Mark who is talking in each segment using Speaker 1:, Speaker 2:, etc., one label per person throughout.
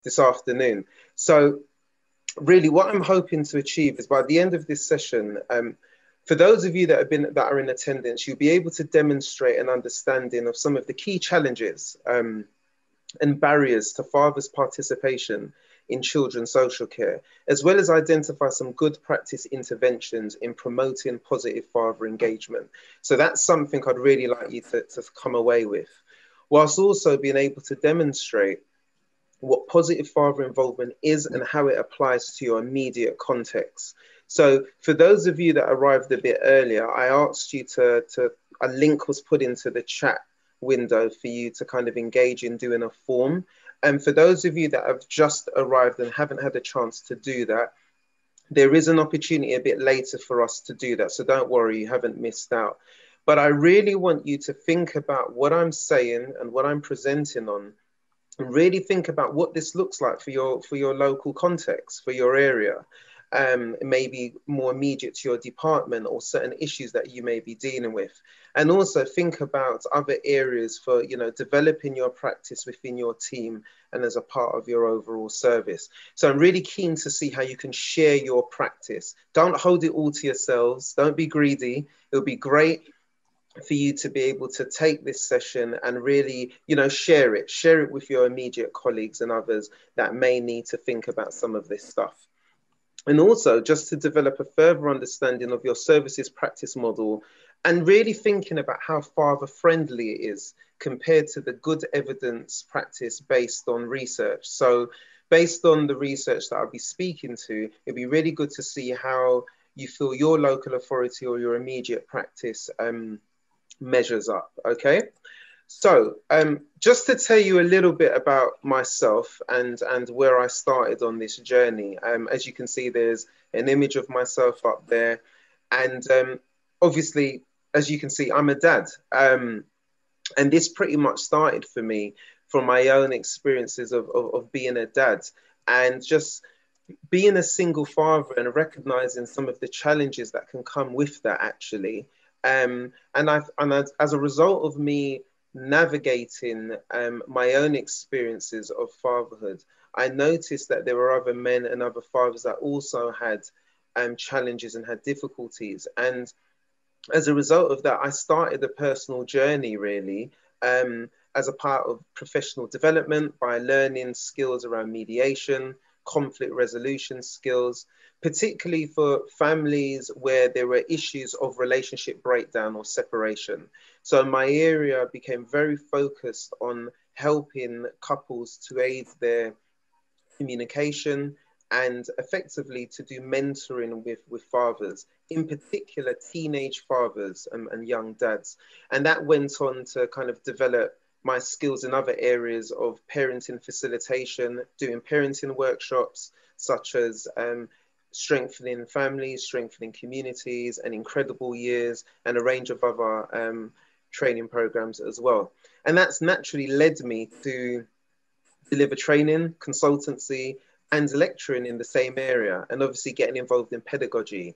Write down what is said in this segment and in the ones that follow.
Speaker 1: this afternoon. So really what I'm hoping to achieve is by the end of this session, for those of you that are in attendance, you'll be able to demonstrate an understanding of some of the key challenges and barriers to fathers' participation in children's social care, as well as identify some good practice interventions in promoting positive father engagement. So that's something I'd really like you to come away with, whilst also being able to demonstrate what positive father involvement is and how it applies to your immediate context. So for those of you that arrived a bit earlier, I asked you a link was put into the chat window for you to kind of engage in doing a form. And for those of you that have just arrived and haven't had a chance to do that, there is an opportunity a bit later for us to do that. So don't worry, you haven't missed out. But I really want you to think about what I'm saying and what I'm presenting on, and really think about what this looks like for your local context, for your area. Maybe more immediate to your department or certain issues that you may be dealing with. And also think about other areas for, you know, developing your practice within your team and as a part of your overall service. So I'm really keen to see how you can share your practice. Don't hold it all to yourselves. Don't be greedy. It'll be great for you to be able to take this session and really, you know, share it with your immediate colleagues and others that may need to think about some of this stuff. And also just to develop a further understanding of your services practice model and really thinking about how father friendly it is compared to the good evidence practice based on research. So based on the research that I'll be speaking to, it'd be really good to see how you feel your local authority or your immediate practice measures up, okay? So just to tell you a little bit about myself and where I started on this journey, as you can see, there's an image of myself up there. And obviously, as you can see, I'm a dad. And this pretty much started for me from my own experiences of being a dad and just being a single father and recognizing some of the challenges that can come with that, actually. And as a result of me navigating my own experiences of fatherhood, I noticed that there were other men and other fathers that also had challenges and had difficulties. And as a result of that, I started a personal journey really as a part of professional development by learning skills around mediation, conflict resolution skills, particularly for families where there were issues of relationship breakdown or separation. So my area became very focused on helping couples to aid their communication and effectively to do mentoring with fathers, in particular teenage fathers and young dads. And that went on to kind of develop my skills in other areas of parenting facilitation, doing parenting workshops, such as strengthening families, strengthening communities, and incredible years, and a range of other training programs as well. And that's naturally led me to deliver training, consultancy, and lecturing in the same area, and obviously getting involved in pedagogy,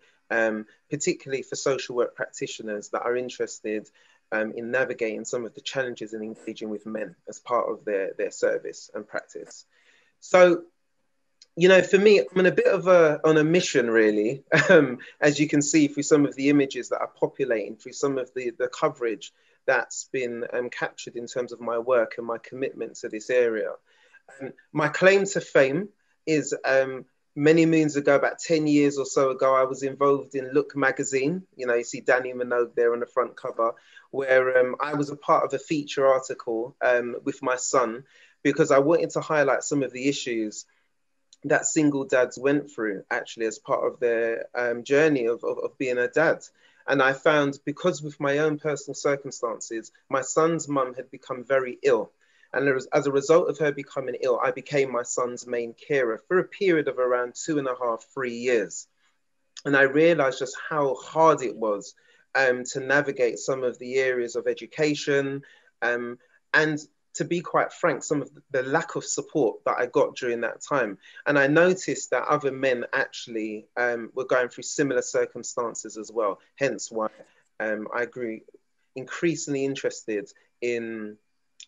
Speaker 1: particularly for social work practitioners that are interested in navigating some of the challenges in engaging with men as part of their service and practice. So, you know, for me, I'm on a bit of on a mission, really, as you can see through some of the images that are populating, through some of the coverage that's been captured in terms of my work and my commitment to this area. My claim to fame is many moons ago, about 10 years or so ago, I was involved in Look magazine. You know, you see Danny Minogue there on the front cover, where I was a part of a feature article with my son, because I wanted to highlight some of the issues that single dads went through actually as part of their journey of being a dad. And I found, because with my own personal circumstances, my son's mum had become very ill. And as a result of her becoming ill, I became my son's main carer for a period of around 2.5, 3 years. And I realized just how hard it was to navigate some of the areas of education. And to be quite frank, some of the lack of support that I got during that time. And I noticed that other men actually were going through similar circumstances as well. Hence why I grew increasingly interested in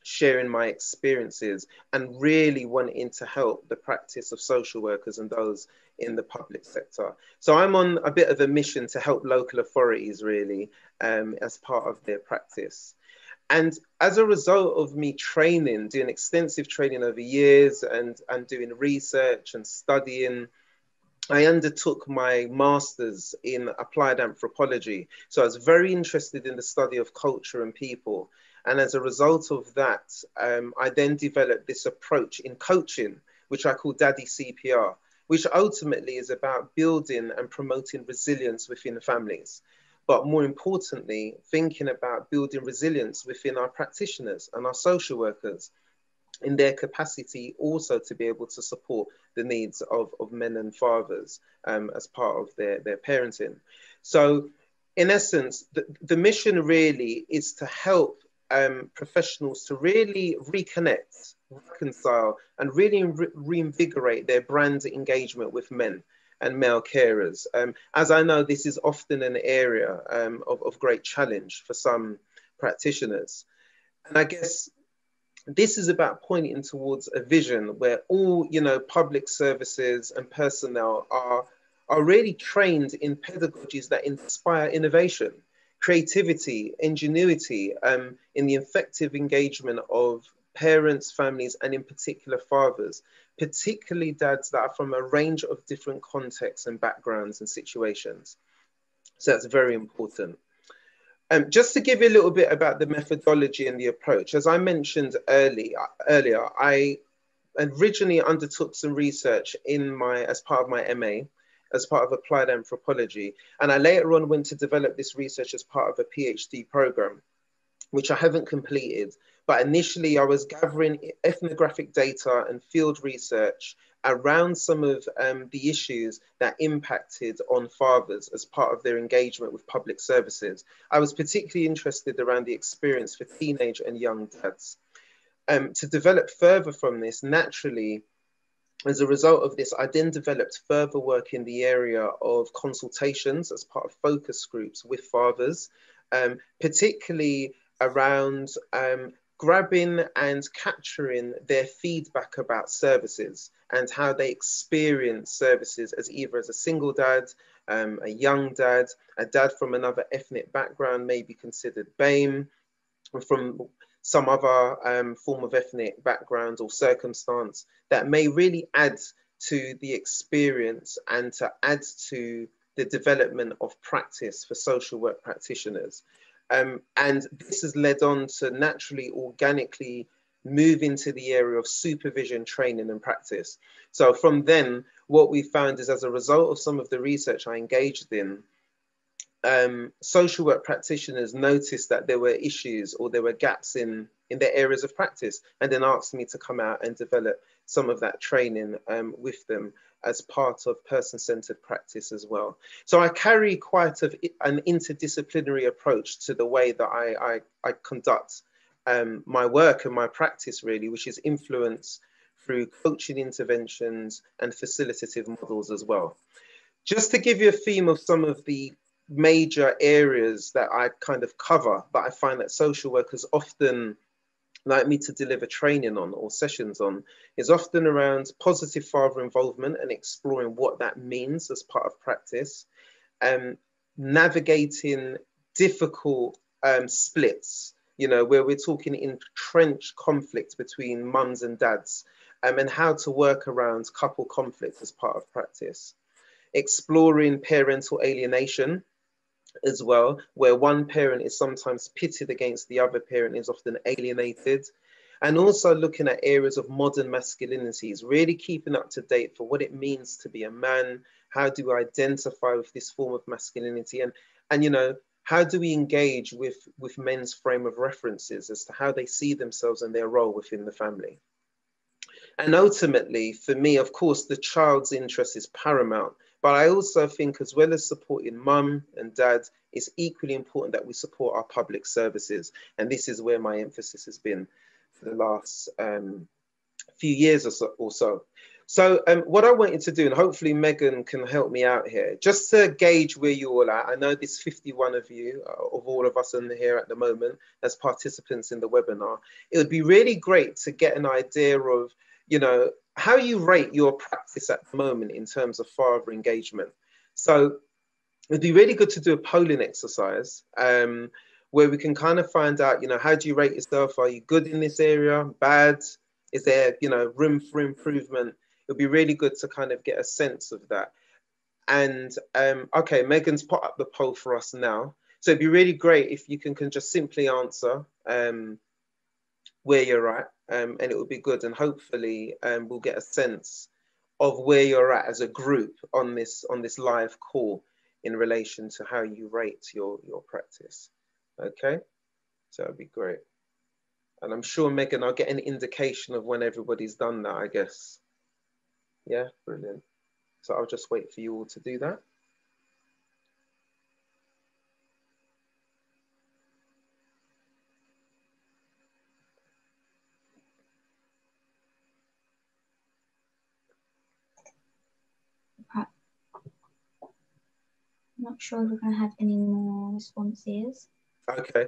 Speaker 1: sharing my experiences, and really wanting to help the practice of social workers and those in the public sector. So I'm on a bit of a mission to help local authorities really, as part of their practice. And as a result of me training, doing extensive training over years and doing research and studying, I undertook my master's in applied anthropology. So I was very interested in the study of culture and people. And as a result of that, I then developed this approach in coaching, which I call Daddy CPR, which ultimately is about building and promoting resilience within families. But more importantly, thinking about building resilience within our practitioners and our social workers in their capacity also to be able to support the needs of men and fathers, as part of their parenting. So in essence, the mission really is to help professionals to really reconnect, reconcile, and really reinvigorate their brand engagement with men and male carers. As I know, this is often an area of great challenge for some practitioners. And I guess this is about pointing towards a vision where all, public services and personnel are really trained in pedagogies that inspire innovation, creativity, ingenuity, in the effective engagement of parents, families, and in particular fathers, particularly dads that are from a range of different contexts and backgrounds and situations. So that's very important. Just to give you a little bit about the methodology and the approach, as I mentioned earlier, I originally undertook some research as part of my MA, as part of applied anthropology, and I later on went to develop this research as part of a PhD program, which I haven't completed. But initially, I was gathering ethnographic data and field research around some of the issues that impacted on fathers as part of their engagement with public services. I was particularly interested around the experience for teenage and young dads. To develop further from this, naturally, as a result of this, I then developed further work in the area of consultations as part of focus groups with fathers, particularly around grabbing and capturing their feedback about services and how they experience services as either as a single dad, a young dad, a dad from another ethnic background may be considered BAME, from some other form of ethnic background or circumstance that may really add to the experience and to add to the development of practice for social work practitioners. And this has led on to naturally, organically move into the area of supervision, training, and practice. So from then, what we found is as a result of some of the research I engaged in, social work practitioners noticed that there were issues or there were gaps in their areas of practice, and then asked me to come out and develop some of that training with them as part of person-centered practice as well. So I carry quite an interdisciplinary approach to the way that I conduct my work and my practice really, which is influenced through coaching interventions and facilitative models as well. Just to give you a theme of some of the major areas that I kind of cover, that I find that social workers often like me to deliver training on or sessions on, is often around positive father involvement and exploring what that means as part of practice, navigating difficult splits, where we're talking entrenched conflict between mums and dads, and how to work around couple conflict as part of practice, exploring parental alienation as well, where one parent is sometimes pitted against the other parent, is often alienated, and also looking at areas of modern masculinities, really keeping up to date for what it means to be a man. How do we identify with this form of masculinity, and how do we engage with men's frame of references as to how they see themselves and their role within the family. And ultimately, for me, of course, the child's interest is paramount. But I also think, as well as supporting mum and dad, it's equally important that we support our public services. And this is where my emphasis has been for the last few years or so. So what I wanted to do, and hopefully Megan can help me out here, just to gauge where you're all at. I know there's 51 of you, of all of us in here at the moment, as participants in the webinar. It would be really great to get an idea of, you know, how you rate your practice at the moment in terms of father engagement. So it'd be really good to do a polling exercise where we can kind of find out, you know, how do you rate yourself? Are you good in this area? Bad? Is there, you know, room for improvement? It'd be really good to kind of get a sense of that. And okay, Megan's put up the poll for us now. So it'd be really great if you can just simply answer where you're at, and it would be good. And hopefully we'll get a sense of where you're at as a group on this live call in relation to how you rate your practice. Okay, so that'd be great. And I'm sure, Megan, I'll get an indication of when everybody's done that, I guess. Yeah, brilliant. So I'll just wait for you all to do that.
Speaker 2: I'm not sure if we're going to have any more responses.
Speaker 1: Okay.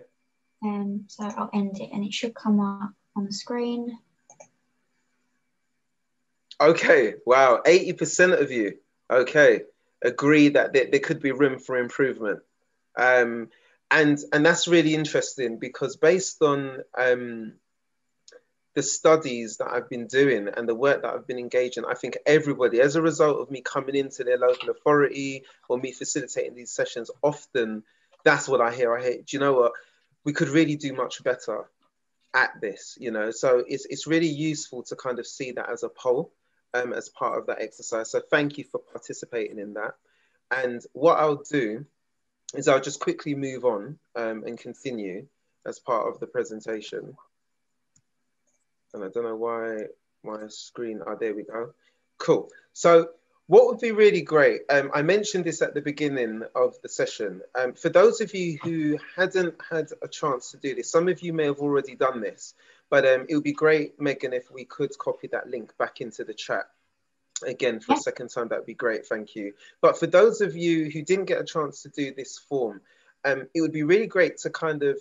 Speaker 2: So I'll end it and it should come up on the screen.
Speaker 1: Okay, wow, 80% of you, okay, agree that there could be room for improvement. And that's really interesting because based on the studies that I've been doing and the work that I've been engaged in, I think everybody, as a result of me coming into their local authority or me facilitating these sessions, often that's what I hear. I hear, do you know what? We could really do much better at this, you know? So it's really useful to kind of see that as a poll as part of that exercise. So thank you for participating in that. And what I'll do is I'll just quickly move on and continue as part of the presentation. And I don't know why my screen, there we go. Cool. So what would be really great, I mentioned this at the beginning of the session. For those of you who hadn't had a chance to do this, some of you may have already done this, but it would be great, Megan, if we could copy that link back into the chat. Again, for a second time, that'd be great, thank you. But for those of you who didn't get a chance to do this form, it would be really great to kind of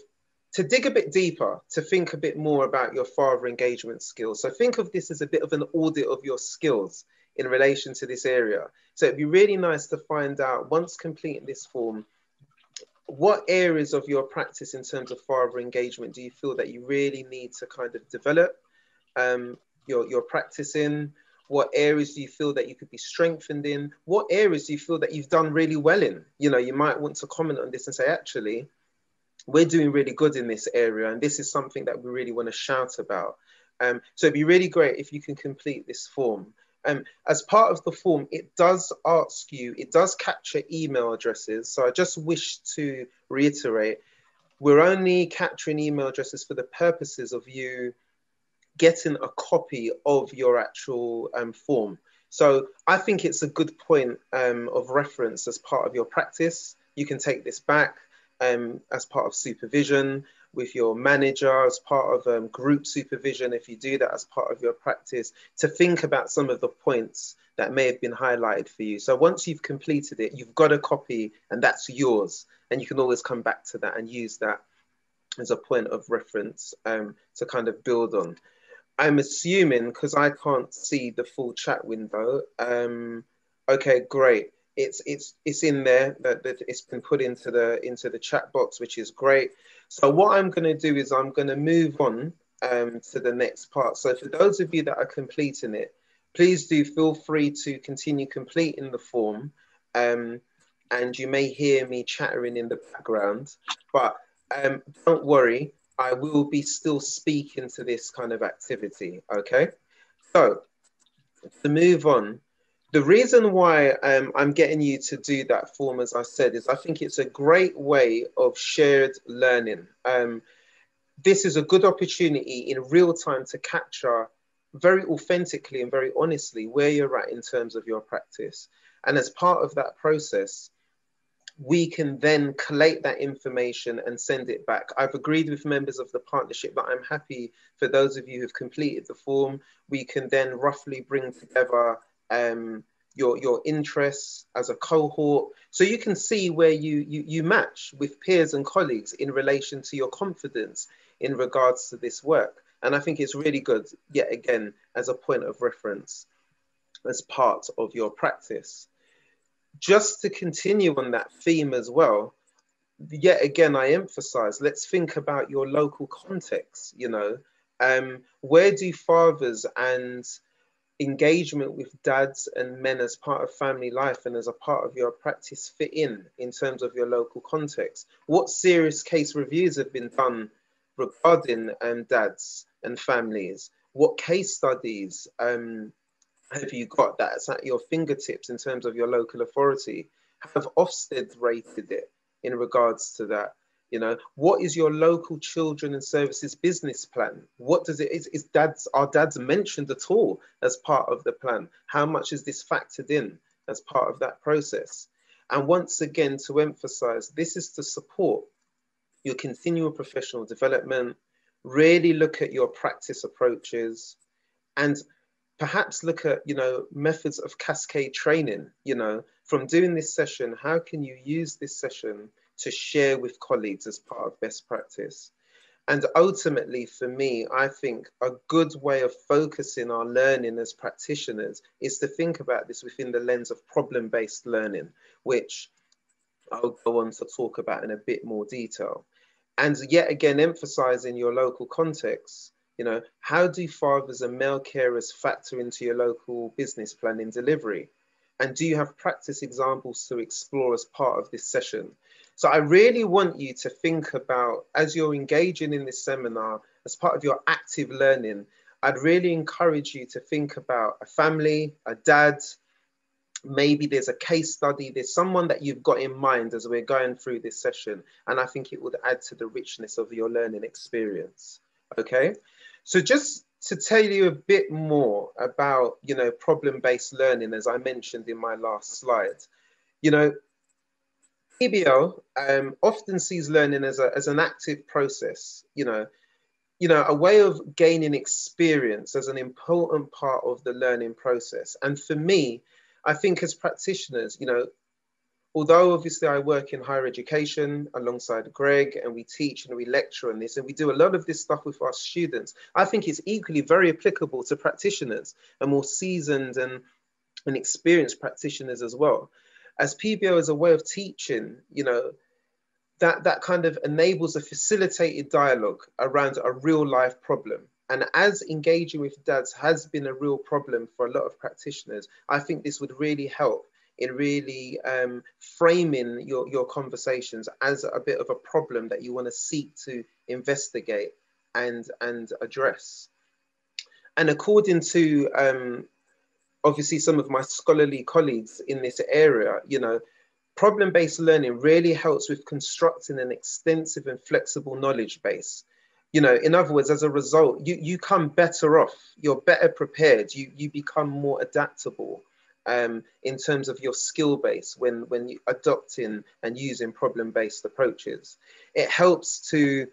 Speaker 1: to dig a bit deeper, to think a bit more about your father engagement skills. So think of this as a bit of an audit of your skills in relation to this area. So it'd be really nice to find out, once completing this form, what areas of your practice in terms of father engagement do you feel that you really need to kind of develop your practice in? What areas do you feel that you could be strengthened in? What areas do you feel that you've done really well in? You know, you might want to comment on this and say, actually, we're doing really good in this area, and this is something that we really want to shout about. So it'd be really great if you can complete this form. As part of the form, it does ask you, it does capture email addresses. So I just wish to reiterate, we're only capturing email addresses for the purposes of you getting a copy of your actual form. So I think it's a good point of reference as part of your practice. You can take this back as part of supervision with your manager, as part of group supervision, if you do that as part of your practice, to think about some of the points that may have been highlighted for you. So once you've completed it, you've got a copy and that's yours. And you can always come back to that and use that as a point of reference to kind of build on. I'm assuming, because I can't see the full chat window. Okay, great. It's in there, that it's been put into the chat box, which is great. So what I'm going to do is I'm going to move on to the next part. So for those of you that are completing it, please do feel free to continue completing the form. And you may hear me chattering in the background, but don't worry, I will be still speaking to this kind of activity, okay? So to move on, the reason why I'm getting you to do that form, as I said, is I think it's a great way of shared learning. This is a good opportunity in real time to capture very authentically and very honestly where you're at in terms of your practice. And as part of that process, we can then collate that information and send it back. I've agreed with members of the partnership that I'm happy for those of you who've completed the form, we can then roughly bring together your interests as a cohort, so you can see where you match with peers and colleagues in relation to your confidence in regards to this work. And I think it's really good, yet again, as a point of reference, as part of your practice. Just to continue on that theme as well, yet again, I emphasize, let's think about your local context, you know. Where do fathers and engagement with dads and men as part of family life and as a part of your practice fit in terms of your local context? What serious case reviews have been done regarding dads and families? What case studies have you got that's at your fingertips in terms of your local authority? Have Ofsted rated it in regards to that? You know, what is your local children and services business plan? What does it, are dads mentioned at all as part of the plan? How much is this factored in as part of that process? And once again, to emphasize, this is to support your continual professional development, really look at your practice approaches, and perhaps look at, you know, methods of cascade training. You know, from doing this session, how can you use this session to share with colleagues as part of best practice? And ultimately, for me, I think a good way of focusing our learning as practitioners is to think about this within the lens of problem-based learning, which I'll go on to talk about in a bit more detail. And yet again, emphasizing your local context. You know, how do fathers and male carers factor into your local business plan in delivery? And do you have practice examples to explore as part of this session? So I really want you to think about, as you're engaging in this seminar, as part of your active learning, I'd really encourage you to think about a family, a dad, maybe there's a case study, there's someone that you've got in mind as we're going through this session. And I think it would add to the richness of your learning experience. Okay, so just to tell you a bit more about, you know, problem-based learning, as I mentioned in my last slide, you know, PBL often sees learning as an active process, you know, a way of gaining experience as an important part of the learning process. And for me, I think as practitioners, you know, although obviously I work in higher education alongside Greg, and we teach and we lecture on this, and we do a lot of this stuff with our students, I think it's equally very applicable to practitioners and more seasoned and experienced practitioners as well. As PBL is a way of teaching, you know, that kind of enables a facilitated dialogue around a real life problem. And as engaging with dads has been a real problem for a lot of practitioners, I think this would really help in really framing your conversations as a bit of a problem that you want to seek to investigate and address. And according to obviously some of my scholarly colleagues in this area, you know, problem-based learning really helps with constructing an extensive and flexible knowledge base. You know, in other words, as a result, you come better off, you're better prepared, you become more adaptable in terms of your skill base when you adopting and using problem-based approaches. It helps to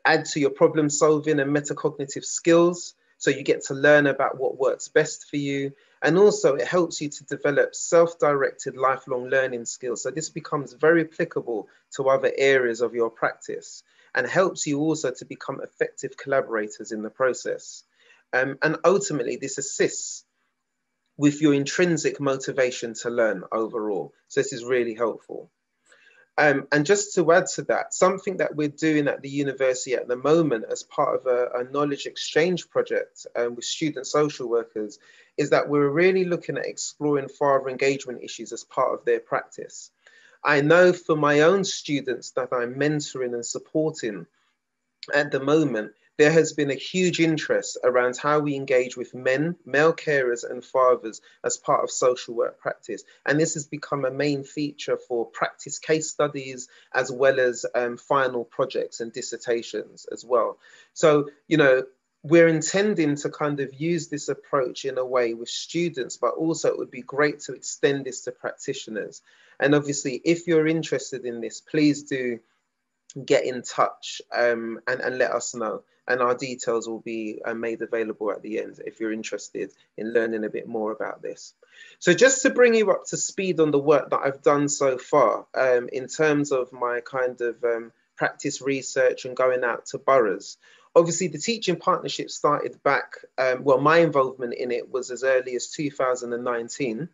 Speaker 1: add to your problem solving and metacognitive skills, so you get to learn about what works best for you. And also it helps you to develop self-directed lifelong learning skills. So this becomes very applicable to other areas of your practice and helps you also to become effective collaborators in the process. And ultimately this assists with your intrinsic motivation to learn overall. So this is really helpful. And just to add to that, something that we're doing at the university at the moment as part of a knowledge exchange project with student social workers is that we're really looking at exploring father engagement issues as part of their practice. I know for my own students that I'm mentoring and supporting at the moment, there has been a huge interest around how we engage with men, male carers and fathers as part of social work practice. And this has become a main feature for practice case studies, as well as final projects and dissertations as well. So, you know, we're intending to kind of use this approach in a way with students, but also it would be great to extend this to practitioners. And obviously, if you're interested in this, please do get in touch and let us know. And our details will be made available at the end if you're interested in learning a bit more about this. So just to bring you up to speed on the work that I've done so far in terms of my kind of practice research and going out to boroughs. Obviously, the teaching partnership started back, well, my involvement in it was as early as 2019,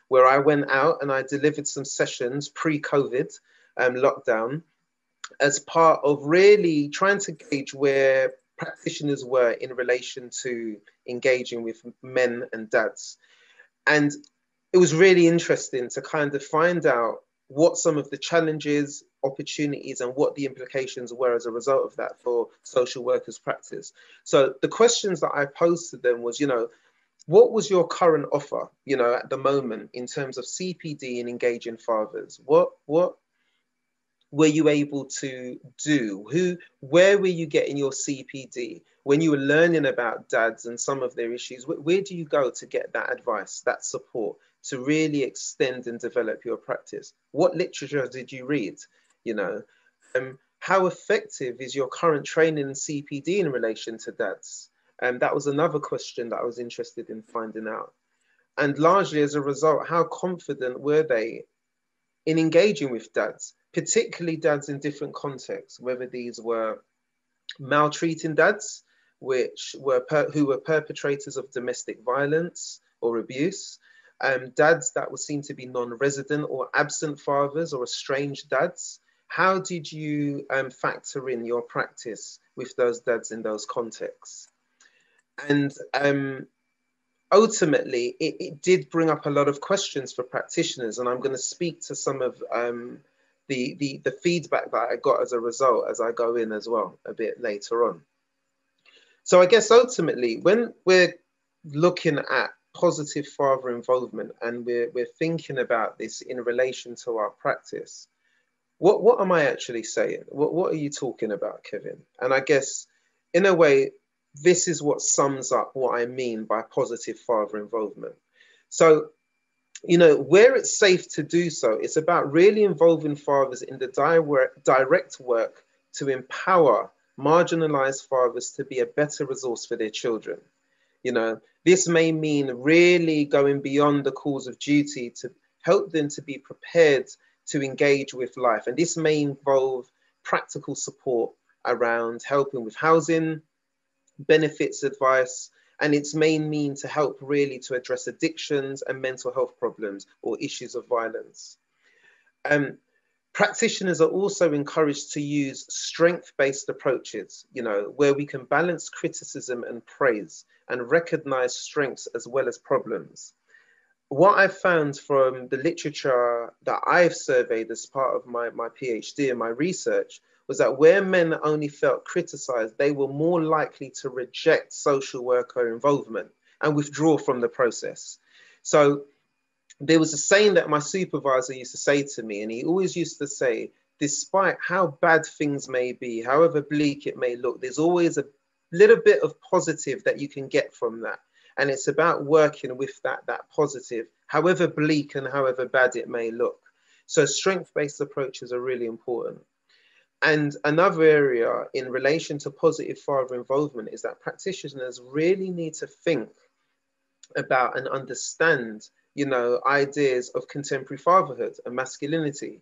Speaker 1: where I went out and I delivered some sessions pre-COVID lockdown, as part of really trying to gauge where practitioners were in relation to engaging with men and dads. And it was really interesting to kind of find out what some of the challenges, opportunities, and what the implications were as a result of that for social workers' practice. So the questions that I posed to them was, what was your current offer, at the moment in terms of CPD and engaging fathers? What were you able to do? Where were you getting your CPD? When you were learning about dads and some of their issues, where do you go to get that advice, that support, to really extend and develop your practice? What literature did you read? How effective is your current training in CPD in relation to dads? That was another question that I was interested in finding out. And largely as a result, how confident were they in engaging with dads, particularly dads in different contexts, whether these were maltreating dads, who were perpetrators of domestic violence or abuse, dads that were seen to be non-resident or absent fathers or estranged dads. How did you factor in your practice with those dads in those contexts? And ultimately, it did bring up a lot of questions for practitioners, and I'm going to speak to some of the feedback that I got as a result as I go in as well a bit later on. So I guess ultimately, when we're looking at positive father involvement and we're thinking about this in relation to our practice, what am I actually saying? What are you talking about, Kevin? And I guess in a way, this is what sums up what I mean by positive father involvement. So, where it's safe to do so, it's about really involving fathers in the direct work to empower marginalized fathers to be a better resource for their children. This may mean really going beyond the calls of duty to help them to be prepared to engage with life. And this may involve practical support around helping with housing, benefits advice, and its main mean to help really to address addictions and mental health problems or issues of violence. Practitioners are also encouraged to use strength-based approaches, where we can balance criticism and praise and recognize strengths as well as problems. What I've found from the literature that I've surveyed as part of my PhD and my research was that where men only felt criticized, they were more likely to reject social worker involvement and withdraw from the process. So there was a saying that my supervisor used to say to me, and he always used to say, despite how bad things may be, however bleak it may look, there's always a little bit of positive that you can get from that. And it's about working with that positive, however bleak and however bad it may look. So strength-based approaches are really important. And another area in relation to positive father involvement is that practitioners really need to think about and understand, ideas of contemporary fatherhood and masculinity,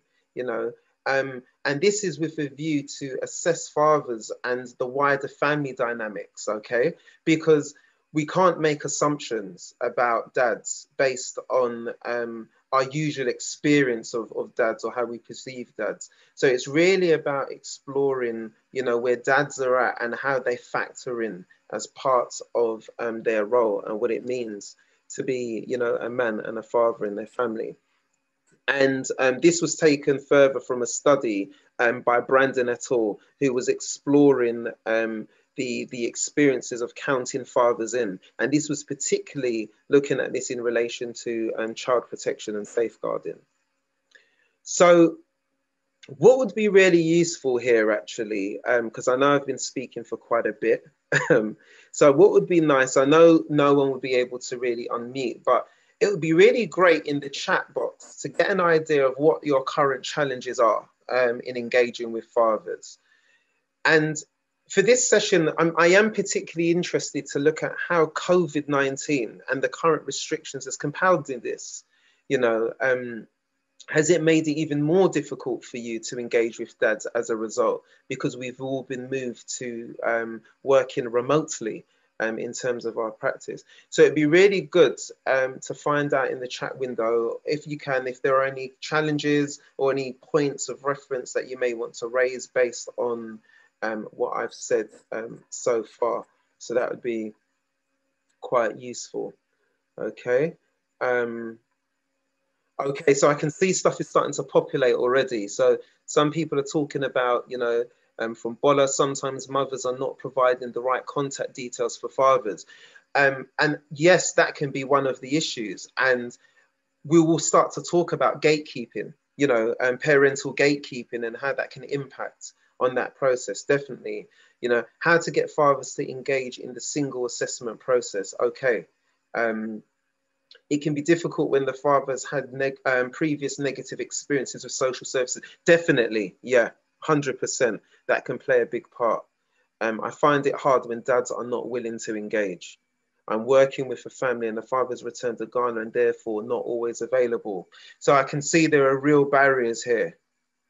Speaker 1: and this is with a view to assess fathers and the wider family dynamics, okay? Because we can't make assumptions about dads based on our usual experience of dads or how we perceive dads. So it's really about exploring, where dads are at and how they factor in as parts of their role and what it means to be, a man and a father in their family. And this was taken further from a study by Brandon et al., who was exploring the experiences of counting fathers in. And this was particularly looking at this in relation to child protection and safeguarding. So what would be really useful here, actually, because I know I've been speaking for quite a bit. So what would be nice, I know no one would be able to really unmute, but it would be really great in the chat box to get an idea of what your current challenges are in engaging with fathers. And for this session, I am particularly interested to look at how COVID-19 and the current restrictions has compounded this. You know, has it made it even more difficult for you to engage with dads as a result? Because we've all been moved to working remotely in terms of our practice. So it'd be really good to find out in the chat window, if you can, if there are any challenges or any points of reference that you may want to raise based on what I've said so far. So that would be quite useful. Okay. Okay, so I can see stuff is starting to populate already. So some people are talking about, you know, from Bola, sometimes mothers are not providing the right contact details for fathers. And yes, that can be one of the issues. And we will start to talk about gatekeeping, you know, parental gatekeeping and how that can impact on that process. Definitely, you know, how to get fathers to engage in the single assessment process. Okay. It can be difficult when the father's had previous negative experiences with social services. Definitely, yeah, 100%. That can play a big part. I find it hard when dads are not willing to engage. I'm working with a family and the father's returned to Ghana and therefore not always available. So I can see there are real barriers here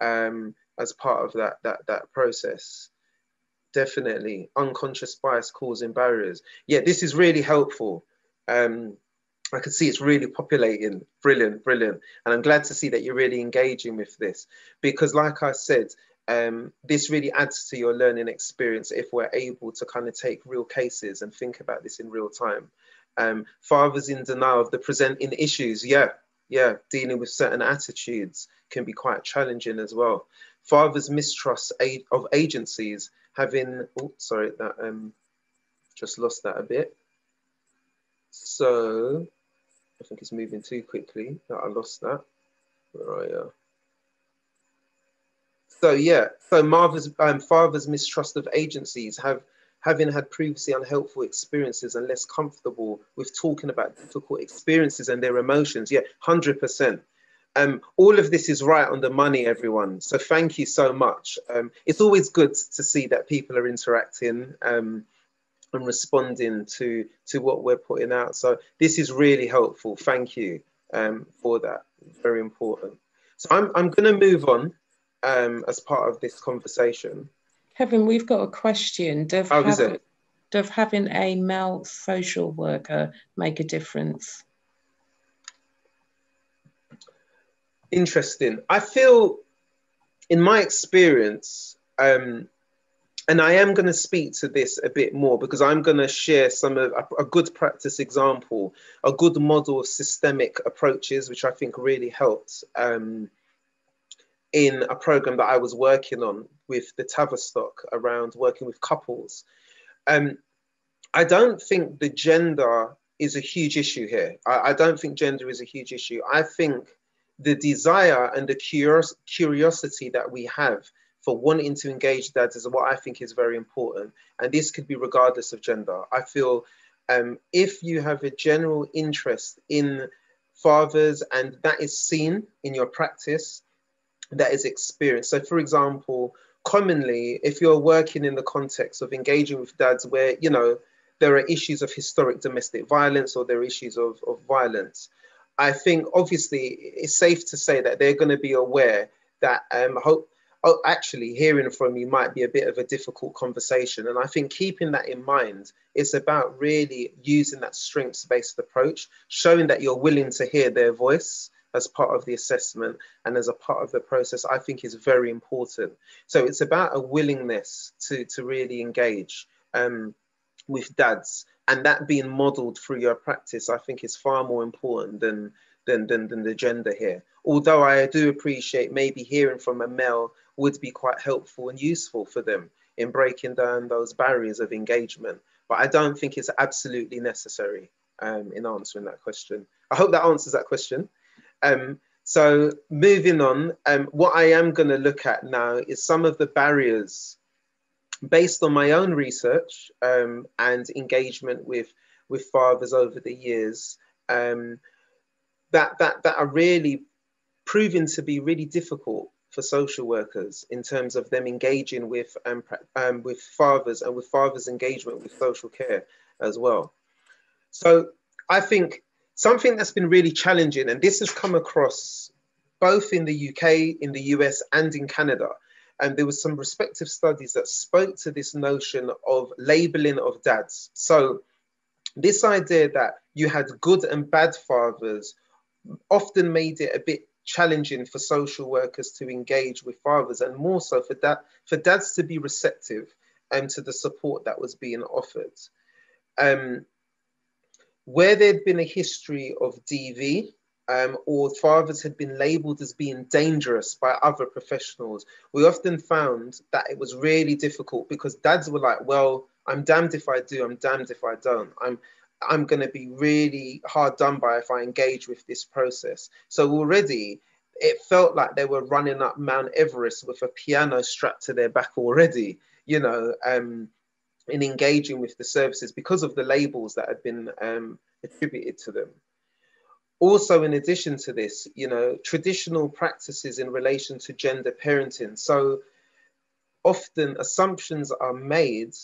Speaker 1: as part of that process. Definitely, unconscious bias causing barriers. Yeah, this is really helpful. I can see it's really populating. Brilliant, brilliant. And I'm glad to see that you're really engaging with this because like I said, this really adds to your learning experience if we're able to kind of take real cases and think about this in real time. Fathers in denial of the presenting issues. Yeah, dealing with certain attitudes can be quite challenging as well. Fathers' mistrust of agencies having, oh, sorry, that just lost that a bit. So I think it's moving too quickly that I lost that. Where are you? So yeah, so father's mistrust of agencies having had previously unhelpful experiences and less comfortable with talking about difficult experiences and their emotions. Yeah, 100%. All of this is right on the money, everyone. So thank you so much. It's always good to see that people are interacting and responding to what we're putting out. So this is really helpful. Thank you for that. Very important. So I'm going to move on as part of this conversation.
Speaker 3: Kevin, we've got a question. Does having a male social worker make a difference?
Speaker 1: Interesting. I feel, in my experience, and I am going to speak to this a bit more because I'm going to share some of a good practice example, a good model of systemic approaches, which I think really helped in a program that I was working on with the Tavistock around working with couples. I don't think the gender is a huge issue here. I don't think gender is a huge issue. I think the desire and the curiosity that we have for wanting to engage dads is what I think is very important. And this could be regardless of gender. I feel if you have a general interest in fathers and that is seen in your practice, that is experienced. So for example, commonly, if you're working in the context of engaging with dads where, you know, there are issues of historic domestic violence or there are issues of violence, I think obviously it's safe to say that they're going to be aware that actually hearing from you might be a bit of a difficult conversation. And I think keeping that in mind, it's about really using that strengths-based approach, showing that you're willing to hear their voice as part of the assessment and as a part of the process, I think is very important. So it's about a willingness to really engage with dads, and that being modeled through your practice, I think is far more important than the gender here. Although I do appreciate maybe hearing from a male would be quite helpful and useful for them in breaking down those barriers of engagement. But I don't think it's absolutely necessary in answering that question. I hope that answers that question. So moving on, what I am going to look at now is some of the barriers based on my own research and engagement with fathers over the years, that are really proven to be really difficult for social workers in terms of them engaging with fathers and with fathers' engagement with social care as well. So I think something that's been really challenging, and this has come across both in the UK, in the US, and in Canada, and there was some respective studies that spoke to this notion of labeling of dads. So this idea that you had good and bad fathers often made it a bit challenging for social workers to engage with fathers, and more so for dads to be receptive to the support that was being offered. Where there'd been a history of DV, or fathers had been labelled as being dangerous by other professionals, we often found that it was really difficult because dads were like, well, I'm damned if I do, I'm damned if I don't. I'm going to be really hard done by if I engage with this process. So already it felt like they were running up Mount Everest with a piano strapped to their back already, you know, in engaging with the services because of the labels that had been attributed to them. Also, in addition to this, you know, traditional practices in relation to gender parenting. So often assumptions are made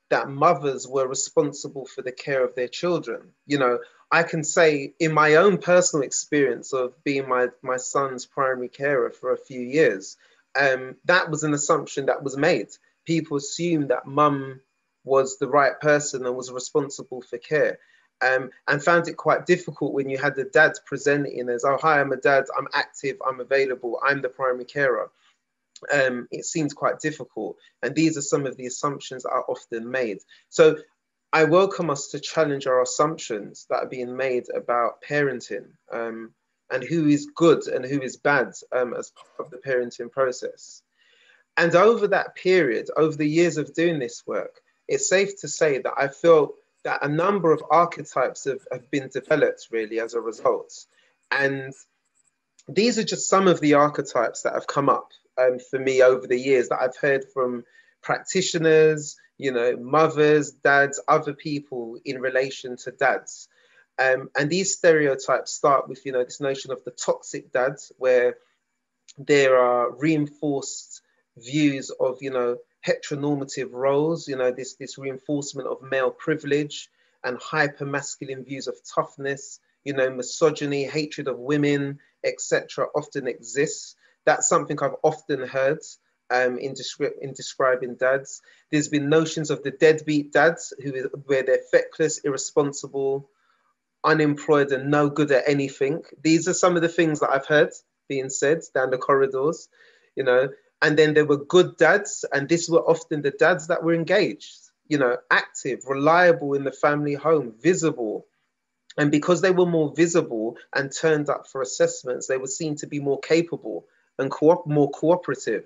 Speaker 1: that mothers were responsible for the care of their children. You know, I can say in my own personal experience of being my son's primary carer for a few years, that was an assumption that was made. People assumed that mum was the right person and was responsible for care, and found it quite difficult when you had the dad presenting as, oh, hi, I'm a dad, I'm active, I'm available, I'm the primary carer. It seems quite difficult. And these are some of the assumptions that are often made. So I welcome us to challenge our assumptions that are being made about parenting, and who is good and who is bad as part of the parenting process. And over that period, over the years of doing this work, it's safe to say that I feel that a number of archetypes have been developed really as a result. And these are just some of the archetypes that have come up for me over the years that I've heard from practitioners, you know, mothers, dads, other people in relation to dads. And these stereotypes start with, you know, this notion of the toxic dads, where there are reinforced views of, you know, heteronormative roles, you know, this reinforcement of male privilege and hyper-masculine views of toughness, you know, misogyny, hatred of women, etc. often exists. That's something I've often heard in describing dads. There's been notions of the deadbeat dads where they're feckless, irresponsible, unemployed and no good at anything. These are some of the things that I've heard being said down the corridors, you know. And then there were good dads, and these were often the dads that were engaged, you know, active, reliable in the family home, visible. And because they were more visible and turned up for assessments, they were seen to be more capable and more cooperative.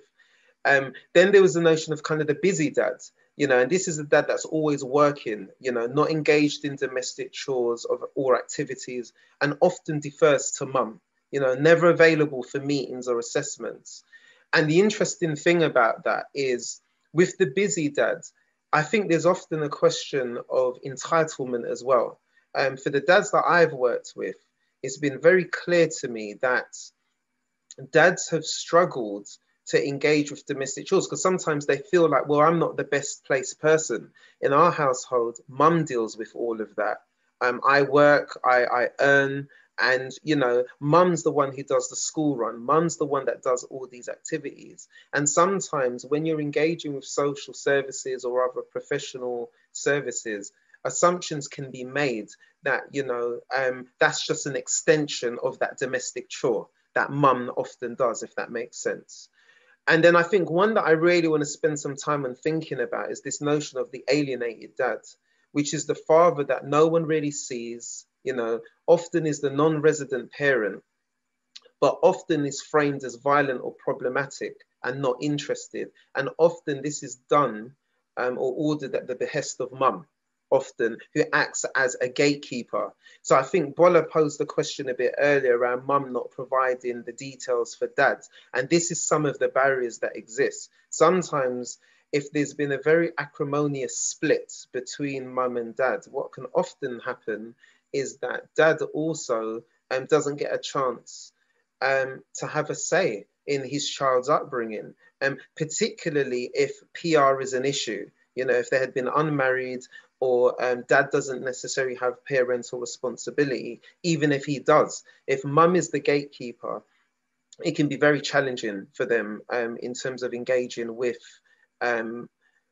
Speaker 1: Then there was the notion of kind of the busy dad, you know, and this is a dad that's always working, you know, not engaged in domestic chores or activities, and often defers to mum, you know, never available for meetings or assessments. And the interesting thing about that is with the busy dads, I think there's often a question of entitlement as well. For the dads that I've worked with, it's been very clear to me that dads have struggled to engage with domestic chores because sometimes they feel like, well, I'm not the best placed person. In our household, mum deals with all of that. I work, I earn, and, you know, mum's the one who does the school run. Mum's the one that does all these activities. And sometimes when you're engaging with social services or other professional services, assumptions can be made that, you know, that's just an extension of that domestic chore that mum often does, if that makes sense. And then I think one that I really want to spend some time on thinking about is this notion of the alienated dad, which is the father that no one really sees, you know, often is the non-resident parent, but often is framed as violent or problematic and not interested. And often this is done or ordered at the behest of mum, often, who acts as a gatekeeper. So I think Bola posed the question a bit earlier around mum not providing the details for dads. And this is some of the barriers that exist. Sometimes if there's been a very acrimonious split between mum and dad, what can often happen is that dad also doesn't get a chance to have a say in his child's upbringing, particularly if PR is an issue. You know, if they had been unmarried, or dad doesn't necessarily have parental responsibility, even if he does. If mum is the gatekeeper, it can be very challenging for them in terms of engaging with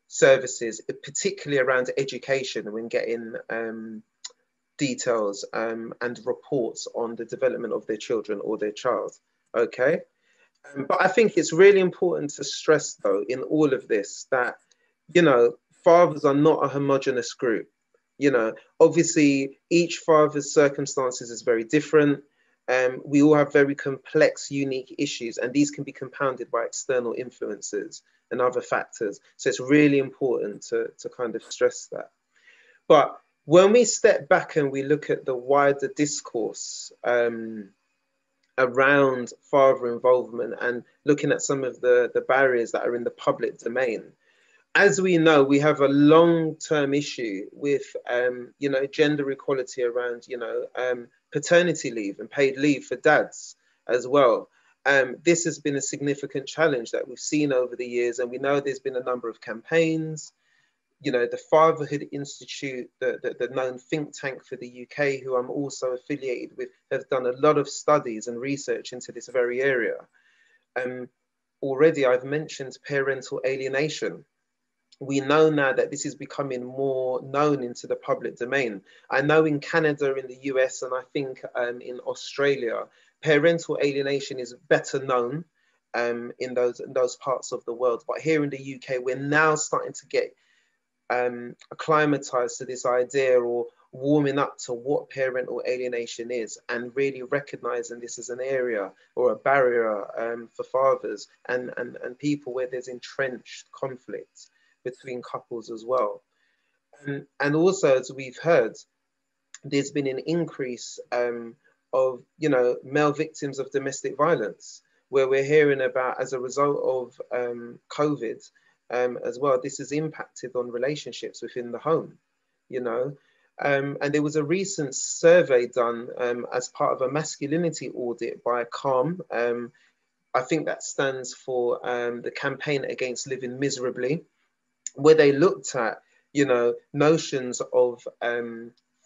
Speaker 1: services, particularly around education, when getting details and reports on the development of their children or their child. Okay. But I think it's really important to stress, though, in all of this, that, you know, fathers are not a homogenous group. You know, obviously, each father's circumstances is very different. We all have very complex, unique issues, and these can be compounded by external influences and other factors. So it's really important to kind of stress that. But when we step back and we look at the wider discourse around father involvement and looking at some of the barriers that are in the public domain, as we know, we have a long-term issue with, you know, gender equality around, you know, paternity leave and paid leave for dads as well. This has been a significant challenge that we've seen over the years, and we know there's been a number of campaigns. You know, the Fatherhood Institute, the known think tank for the UK, who I'm also affiliated with, have done a lot of studies and research into this very area. Already I've mentioned parental alienation. We know now that this is becoming more known into the public domain. I know in Canada, in the US, and I think in Australia, parental alienation is better known in those parts of the world. But here in the UK, we're now starting to get acclimatized to this idea, or warming up to what parental alienation is, and really recognizing this as an area or a barrier for fathers and people where there's entrenched conflict between couples as well. And also, as we've heard, there's been an increase of, you know, male victims of domestic violence, where we're hearing about, as a result of COVID as well, this has impacted on relationships within the home, you know. And there was a recent survey done as part of a masculinity audit by CALM. I think that stands for the Campaign Against Living Miserably, where they looked at, you know, notions of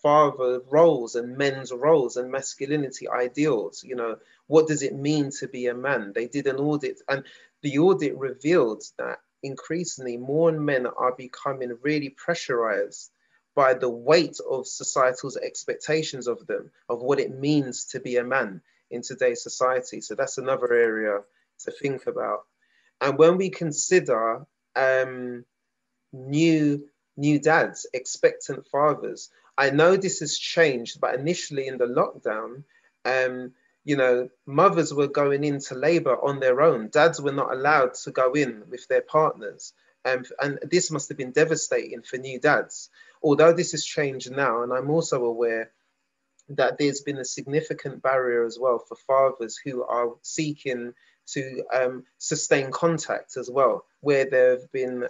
Speaker 1: father roles and men's roles and masculinity ideals. You know, what does it mean to be a man? They did an audit, and the audit revealed that increasingly more men are becoming really pressurized by the weight of societal's expectations of them, of what it means to be a man in today's society. So that's another area to think about. And when we consider new dads, expectant fathers, I know this has changed, but initially in the lockdown, you know, mothers were going into labor on their own. Dads were not allowed to go in with their partners. And this must have been devastating for new dads. Although this has changed now, and I'm also aware that there's been a significant barrier as well for fathers who are seeking to sustain contact as well, where there have been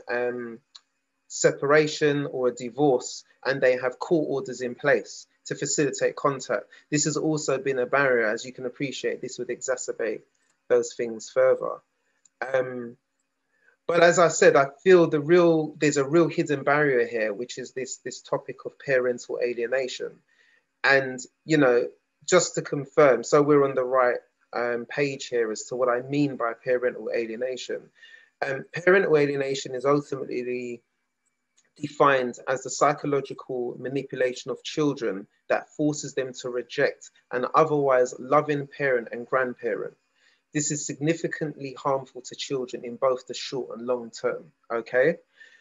Speaker 1: separation or a divorce, and they have court orders in place to facilitate contact. This has also been a barrier. As you can appreciate, this would exacerbate those things further. But as I said, I feel there's a real hidden barrier here, which is this topic of parental alienation. And, you know, just to confirm, so we're on the right page here as to what I mean by parental alienation. Parental alienation is ultimately defined as the psychological manipulation of children that forces them to reject an otherwise loving parent and grandparent. This is significantly harmful to children in both the short and long term, okay?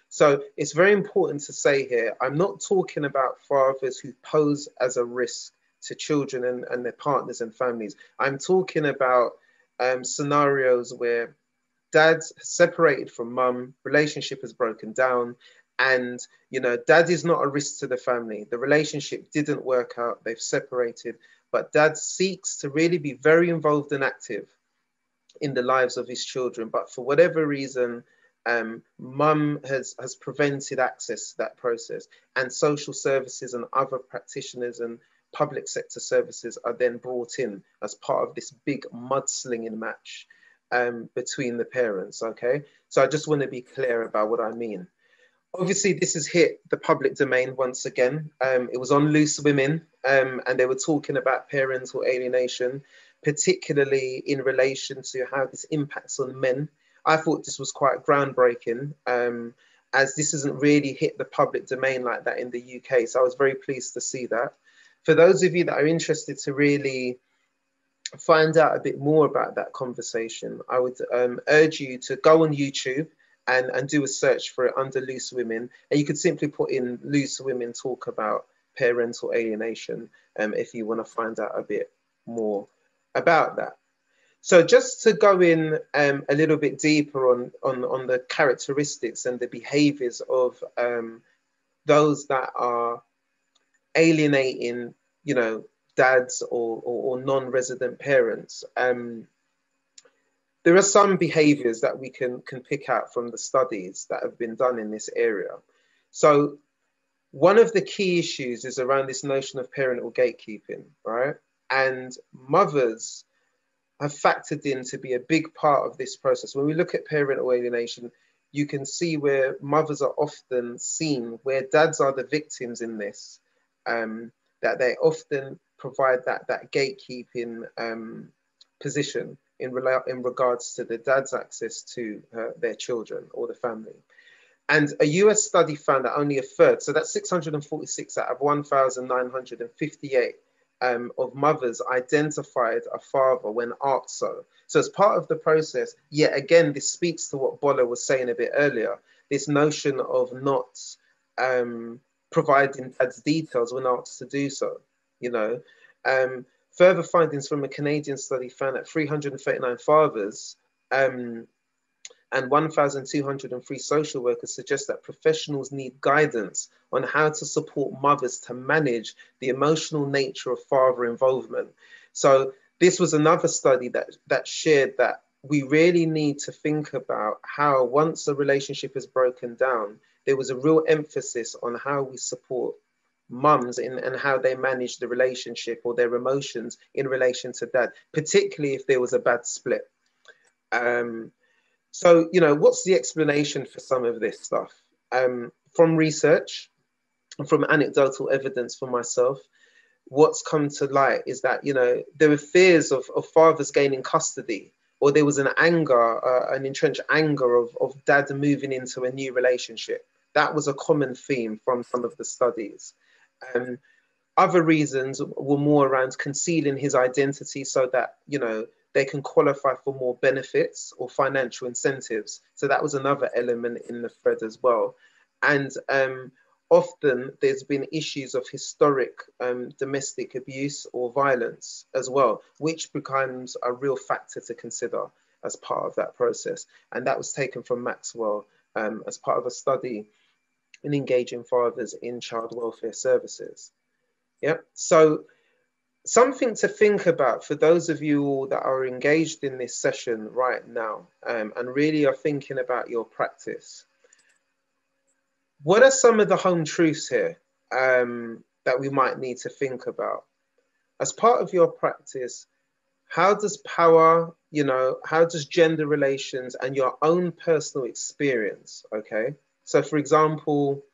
Speaker 1: So it's very important to say here, I'm not talking about fathers who pose as a risk to children and their partners and families. I'm talking about scenarios where dad's separated from mum, relationship has broken down, and, you know, dad is not a risk to the family. The relationship didn't work out, they've separated, but dad seeks to really be very involved and active in the lives of his children. But for whatever reason, Mum has prevented access to that process, and social services and other practitioners and public sector services are then brought in as part of this big mudslinging match between the parents. Okay, so I just want to be clear about what I mean. Obviously, this has hit the public domain once again. It was on Loose Women, and they were talking about parental alienation, particularly in relation to how this impacts on men. I thought this was quite groundbreaking, as this hasn't really hit the public domain like that in the UK. So I was very pleased to see that. For those of you that are interested to really find out a bit more about that conversation, I would urge you to go on YouTube and do a search for it under Loose Women. And you could simply put in Loose Women talk about parental alienation if you want to find out a bit more about that. So just to go in a little bit deeper on the characteristics and the behaviors of those that are alienating, you know, dads or non-resident parents. There are some behaviors that we can pick out from the studies that have been done in this area. So one of the key issues is around this notion of parental gatekeeping, right? And mothers have factored in to be a big part of this process. When we look at parental alienation, you can see where mothers are often seen, where dads are the victims in this, that they often provide that gatekeeping position in regards to the dad's access to their children or the family. And a US study found that only a third, so that's 646 out of 1,958 of mothers identified a father when asked so. So as part of the process, yet again, this speaks to what Bola was saying a bit earlier, this notion of not providing dad's details when asked to do so, you know. Further findings from a Canadian study found that 339 fathers and 1,203 social workers suggest that professionals need guidance on how to support mothers to manage the emotional nature of father involvement. So this was another study that shared that we really need to think about how, once a relationship is broken down, there was a real emphasis on how we support mums and how they manage the relationship or their emotions in relation to dad, particularly if there was a bad split. So, you know, what's the explanation for some of this stuff? From research, from anecdotal evidence for myself, what's come to light is that, you know, there were fears of fathers gaining custody, or there was an anger, an entrenched anger of dad moving into a new relationship. That was a common theme from some of the studies. Other reasons were more around concealing his identity so that, you know, they can qualify for more benefits or financial incentives. So that was another element in the thread as well. And often there's been issues of historic domestic abuse or violence as well, which becomes a real factor to consider as part of that process. And that was taken from Maxwell as part of a study in engaging fathers in child welfare services. Yeah, so something to think about for those of you that are engaged in this session right now and really are thinking about your practice. What are some of the home truths here that we might need to think about? As part of your practice, how does power, you know, how does gender relations and your own personal experience, okay? So for example,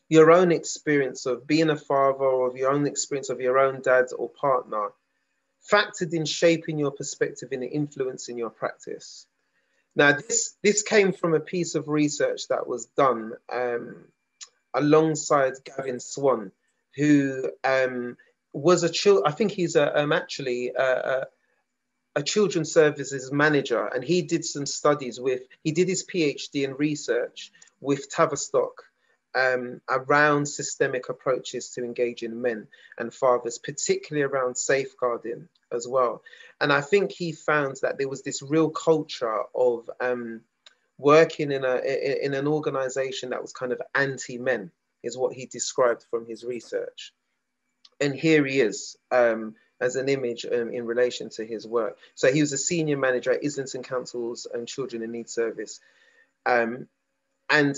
Speaker 1: your own experience of being a father or of your own experience of your own dad or partner factored in shaping your perspective and influencing your practice. Now, this came from a piece of research that was done alongside Gavin Swan, who was I think he's actually a children's services manager, and he did some studies he did his PhD in research with Tavistock around systemic approaches to engaging men and fathers, particularly around safeguarding as well. And I think he found that there was this real culture of working in an organization that was kind of anti-men, is what he described from his research. And here he is as an image in relation to his work. So he was a senior manager at Islington Council's Children in Need Service. And,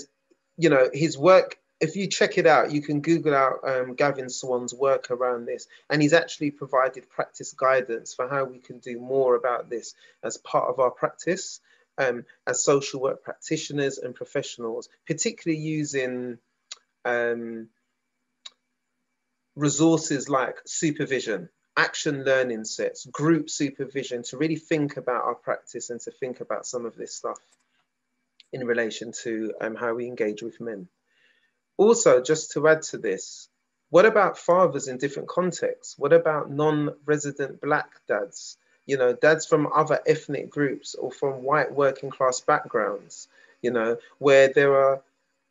Speaker 1: you know, his work, if you check it out, you can Google out Gavin Swan's work around this. And he's actually provided practice guidance for how we can do more about this as part of our practice as social work practitioners and professionals, particularly using resources like supervision, action learning sets, group supervision, to really think about our practice and to think about some of this stuff in relation to how we engage with men. Also, just to add to this, what about fathers in different contexts? What about non-resident Black dads? You know, dads from other ethnic groups or from white working class backgrounds, you know, where there are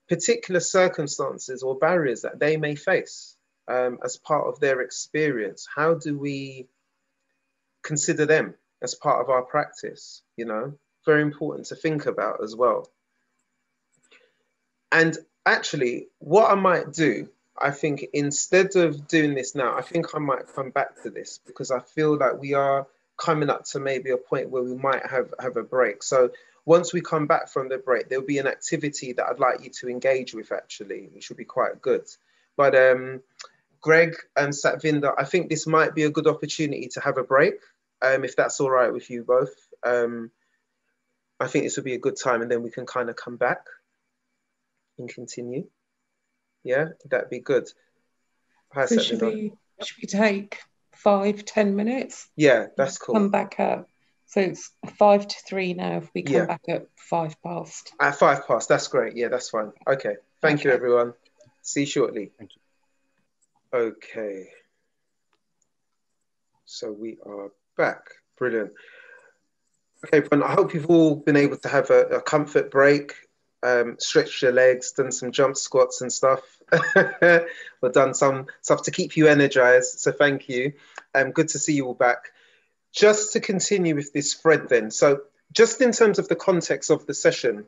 Speaker 1: particular circumstances or barriers that they may face as part of their experience. How do we consider them as part of our practice? You know, very important to think about as well. And actually, what I might do, I think instead of doing this now, I think I might come back to this because I feel like we are coming up to maybe a point where we might have a break. So once we come back from the break, there'll be an activity that I'd like you to engage with, actually, which would be quite good. But Greg and Satvinder, I think this might be a good opportunity to have a break, if that's all right with you both. I think this would be a good time, and then we can kind of come back and continue. Yeah, that'd be good. Hi,
Speaker 3: so should we take 5-10 minutes?
Speaker 1: Yeah, that's cool.
Speaker 3: Come back up. So it's 5 to 3 now. If we come back at 5 past.
Speaker 1: At 5 past, that's great. Yeah, that's fine. Okay. Thank you, everyone. See you shortly.
Speaker 4: Thank you.
Speaker 1: Okay. So we are back. Brilliant. Okay, everyone, I hope you've all been able to have a comfort break, stretched your legs, done some jump squats and stuff, or done some stuff to keep you energized. So thank you. Good to see you all back. Just to continue with this thread then. So just in terms of the context of the session,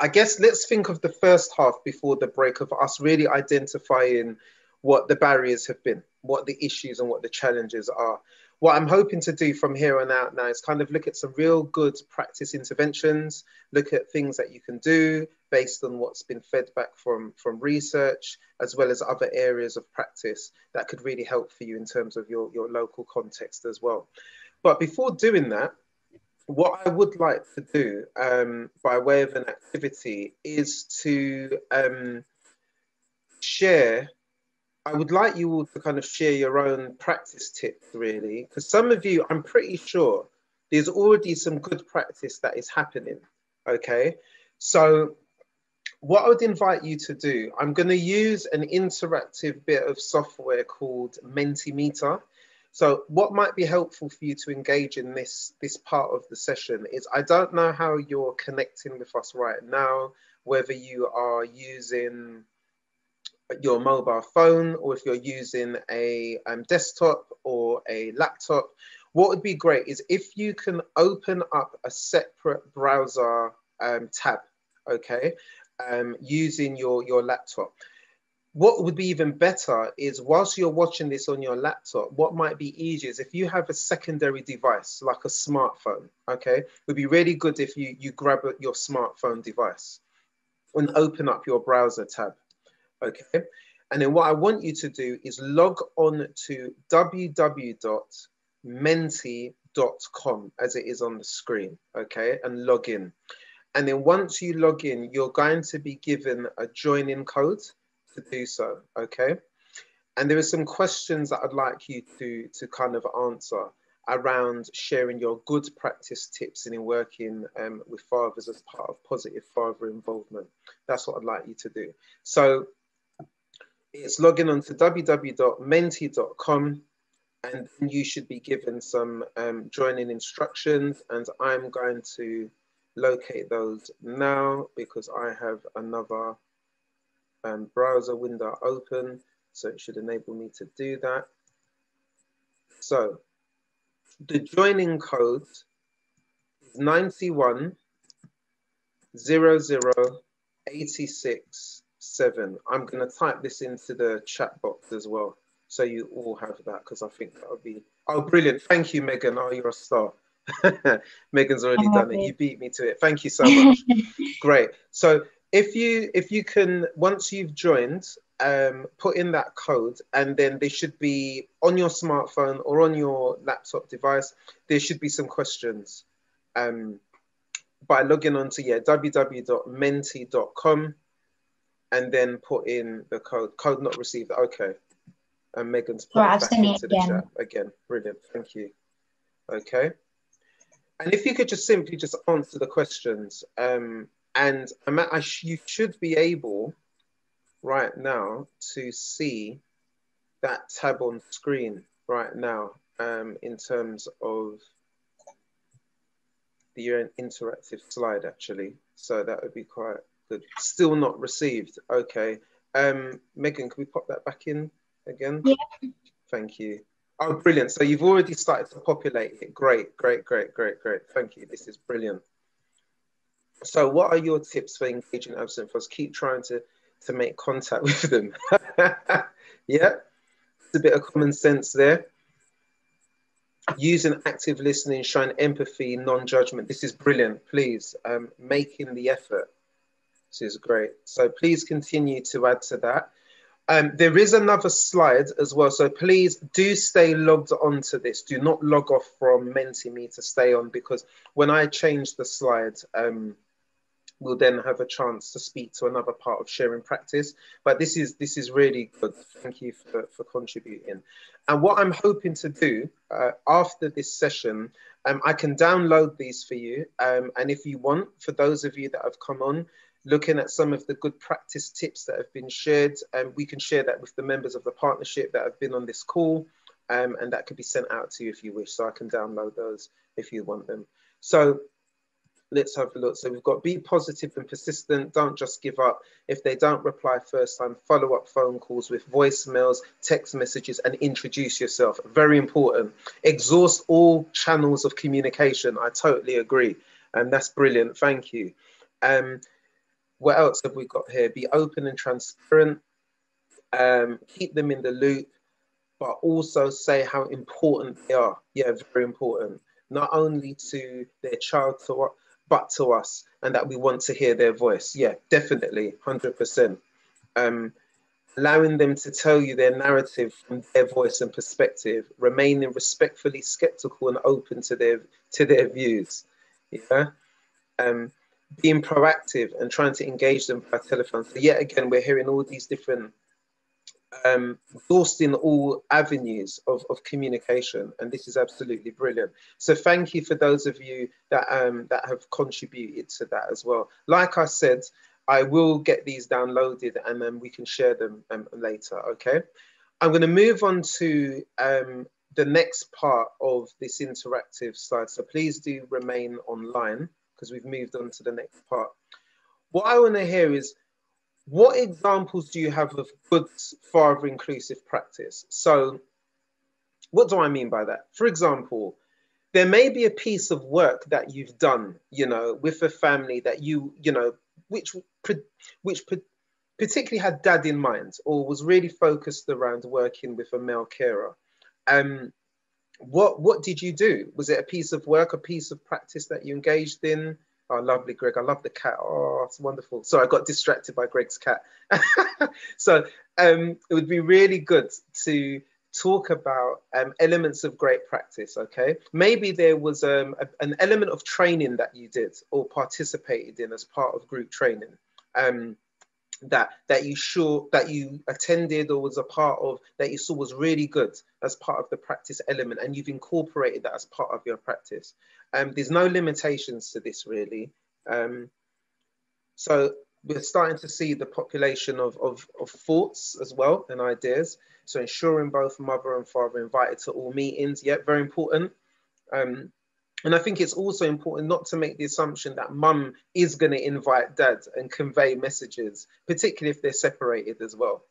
Speaker 1: I guess let's think of the first half before the break of us really identifying what the barriers have been, what the issues and what the challenges are. What I'm hoping to do from here on out now is kind of look at some real good practice interventions, look at things that you can do based on what's been fed back from research, as well as other areas of practice that could really help for you in terms of your local context as well. But before doing that, what I would like to do by way of an activity is to share. I would like you all to kind of share your own practice tips, really, because some of you, I'm pretty sure there's already some good practice that is happening, okay? So what I would invite you to do, I'm going to use an interactive bit of software called Mentimeter. So what might be helpful for you to engage in this part of the session is, I don't know how you're connecting with us right now, whether you are using your mobile phone or if you're using a desktop or a laptop. What would be great is if you can open up a separate browser tab, okay, using your laptop. What would be even better is whilst you're watching this on your laptop, what might be easier is if you have a secondary device like a smartphone, okay, it would be really good if you grab your smartphone device and open up your browser tab. Okay, and then what I want you to do is log on to www.menti.com as it is on the screen, okay, and log in. And then once you log in, you're going to be given a join-in code to do so, okay? And there are some questions that I'd like you to kind of answer around sharing your good practice tips in working with fathers as part of positive father involvement. That's what I'd like you to do. So it's logging on to www.menti.com, and you should be given some joining instructions, and I'm going to locate those now because I have another browser window open, so it should enable me to do that. So the joining code is 910086 7. I'm going to type this into the chat box as well, so you all have that, because I think that would be, oh, brilliant. Thank you, Megan. Oh, you're a star. Megan's already done it. You beat me to it. Thank you so much. Great. So if you can, once you've joined, put in that code, and then they should be on your smartphone or on your laptop device. There should be some questions by logging on to www.menti.com and then put in the code not received. Okay. And Megan's put it back into the chat again. Brilliant. Thank you. Okay. And if you could just simply just answer the questions, and you should be able right now to see that tab on screen right now, in terms of the interactive slide actually. So that would be quite good. Still not received. Okay. Megan, can we pop that back in again?
Speaker 2: Yeah.
Speaker 1: Thank you. Oh, brilliant. So you've already started to populate it. Great, great, great, great, great. Thank you. This is brilliant. So what are your tips for engaging absent folks? Keep trying to make contact with them. Yeah, it's a bit of common sense there. Using active listening, showing empathy, non-judgment. This is brilliant. Please, making the effort. This is great. So please continue to add to that. There is another slide as well, so please do stay logged on to this. Do not log off from Mentimeter to stay on, because when I change the slide, we'll then have a chance to speak to another part of sharing practice. But this is really good. Thank you for contributing. And what I'm hoping to do after this session, I can download these for you. And if you want, for those of you that have come on, looking at some of the good practice tips that have been shared, and we can share that with the members of the partnership that have been on this call, and that could be sent out to you if you wish. So I can download those if you want them. So let's have a look. So we've got be positive and persistent. Don't just give up. If they don't reply first time, follow up phone calls with voicemails, text messages, and introduce yourself. Very important. Exhaust all channels of communication. I totally agree. And that's brilliant. Thank you. What else have we got here? Be open and transparent. Keep them in the loop, but also say how important they are. Yeah, very important. Not only to their child, but to us, and that we want to hear their voice. Yeah, definitely, 100%. Allowing them to tell you their narrative from their voice and perspective, remaining respectfully skeptical and open to their views. Yeah. Being proactive and trying to engage them by telephone. So yet again, we're hearing all these different, exhausting all avenues of communication, and this is absolutely brilliant. So thank you for those of you that have contributed to that as well. Like I said, I will get these downloaded and then we can share them later. Okay, I'm going to move on to the next part of this interactive slide. So please do remain online, because we've moved on to the next part. What I want to hear is, what examples do you have of good father inclusive practice? So what do I mean by that? For example, there may be a piece of work that you've done, with a family that which particularly had dad in mind, or was really focused around working with a male carer. What did you do? Was it a piece of work, a piece of practice that you engaged in? Oh, lovely, Greg. I love the cat. Oh, it's wonderful. Sorry, I got distracted by Greg's cat. So it would be really good to talk about elements of great practice, okay? Maybe there was an element of training that you did or participated in as part of group training. That you attended or was a part of, that you saw was really good as part of the practice element, and you've incorporated that as part of your practice. There's no limitations to this, really. So we're starting to see the population of thoughts as well and ideas. So ensuring both mother and father invited to all meetings, yeah, very important. And I think it's also important not to make the assumption that mum is going to invite dad and convey messages, particularly if they're separated as well.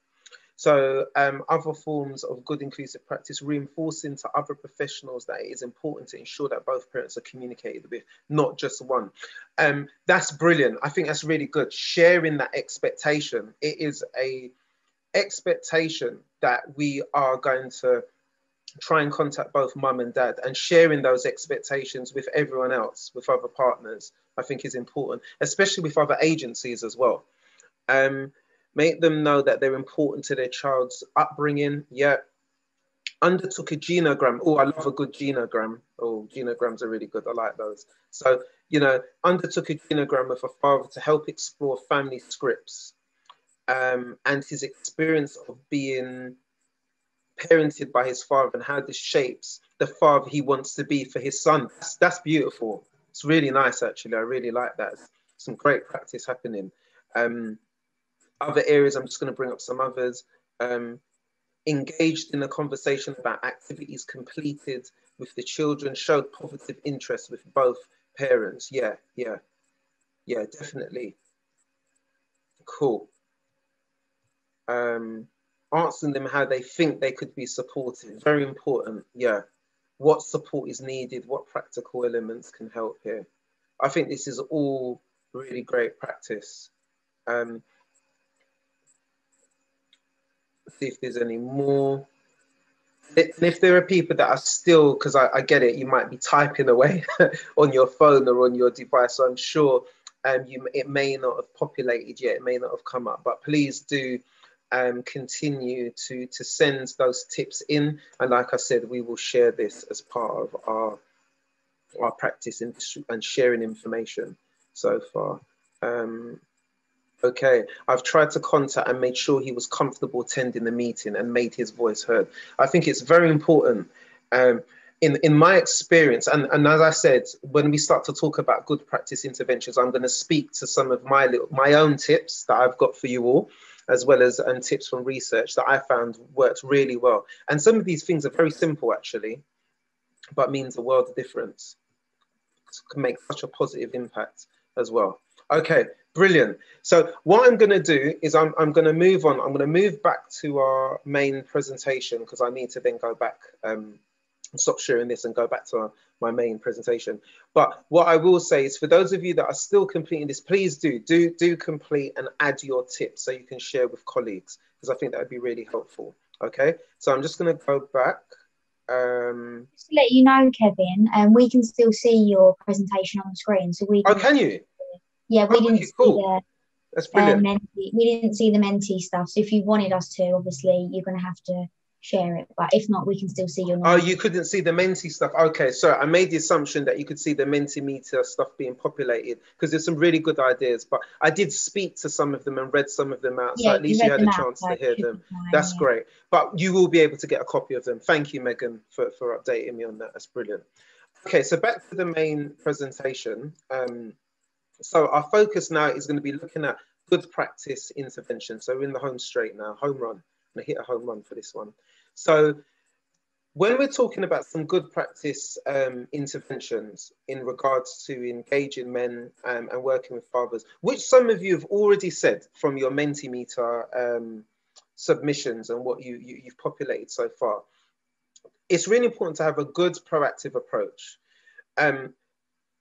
Speaker 1: So other forms of good inclusive practice, reinforcing to other professionals that it is important to ensure that both parents are communicated with, not just one. That's brilliant. I think that's really good. Sharing that expectation. It is a expectation that we are going to try and contact both mum and dad, and sharing those expectations with everyone else, with other partners, I think is important, especially with other agencies as well. Make them know that they're important to their child's upbringing. Yeah. Undertook a genogram. Oh, I love a good genogram. Oh, genograms are really good. I like those. So, you know, undertook a genogram with a father to help explore family scripts, and his experience of being parented by his father and how this shapes the father he wants to be for his son. That's beautiful. It's really nice, actually. I really like that. Some great practice happening. Other areas, I'm just going to bring up some others. Engaged in a conversation about activities completed with the children, showed positive interest with both parents. Yeah, definitely. Cool. Asking them how they think they could be supported. Very important. Yeah. What support is needed? What practical elements can help here? I think this is all really great practice. See if there's any more. And if there are people that are still, because I get it, you might be typing away on your phone or on your device, so I'm sure it may not have populated yet, it may not have come up, but please do continue to send those tips in. And like I said, we will share this as part of our practice and sharing information so far. Okay, I've tried to contact and made sure he was comfortable attending the meeting and made his voice heard. I think it's very important. In my experience, and as I said, when we start to talk about good practice interventions, I'm going to speak to some of my own tips that I've got for you all, as well as tips from research that I found worked really well. And some of these things are very simple, actually, but means a world of difference. It can make such a positive impact as well. Okay, brilliant. So what I'm going to do is I'm going to move on. I'm going to move back to our main presentation because I need to then go back and stop sharing this and go back to my main presentation. But what I will say is, for those of you that are still completing this, please do complete and add your tips so you can share with colleagues, because I think that would be really helpful. Okay, so I'm just going to go back.
Speaker 2: Just to let you know, Kevin, we can still see your presentation on the screen. So we
Speaker 1: can, can you?
Speaker 2: Yeah, we didn't see the
Speaker 1: That's brilliant.
Speaker 2: we didn't see the Menti stuff. So if you wanted us to, obviously you're going to have to share it. But if not, we can still see your normal.
Speaker 1: Oh, you couldn't see the Menti stuff. Okay, so I made the assumption that you could see the Mentimeter stuff being populated, because there's some really good ideas. But I did speak to some of them and read some of them out, so at least you had a chance to hear them. That's great. But you will be able to get a copy of them. Thank you, Megan, for updating me on that. That's brilliant. Okay, so back to the main presentation. So our focus now is going to be looking at good practice intervention. So we're in the home straight now, home run. I'm going to hit a home run for this one. So when we're talking about some good practice interventions in regards to engaging men and working with fathers, which some of you have already said from your Mentimeter submissions and what you've populated so far, it's really important to have a good proactive approach.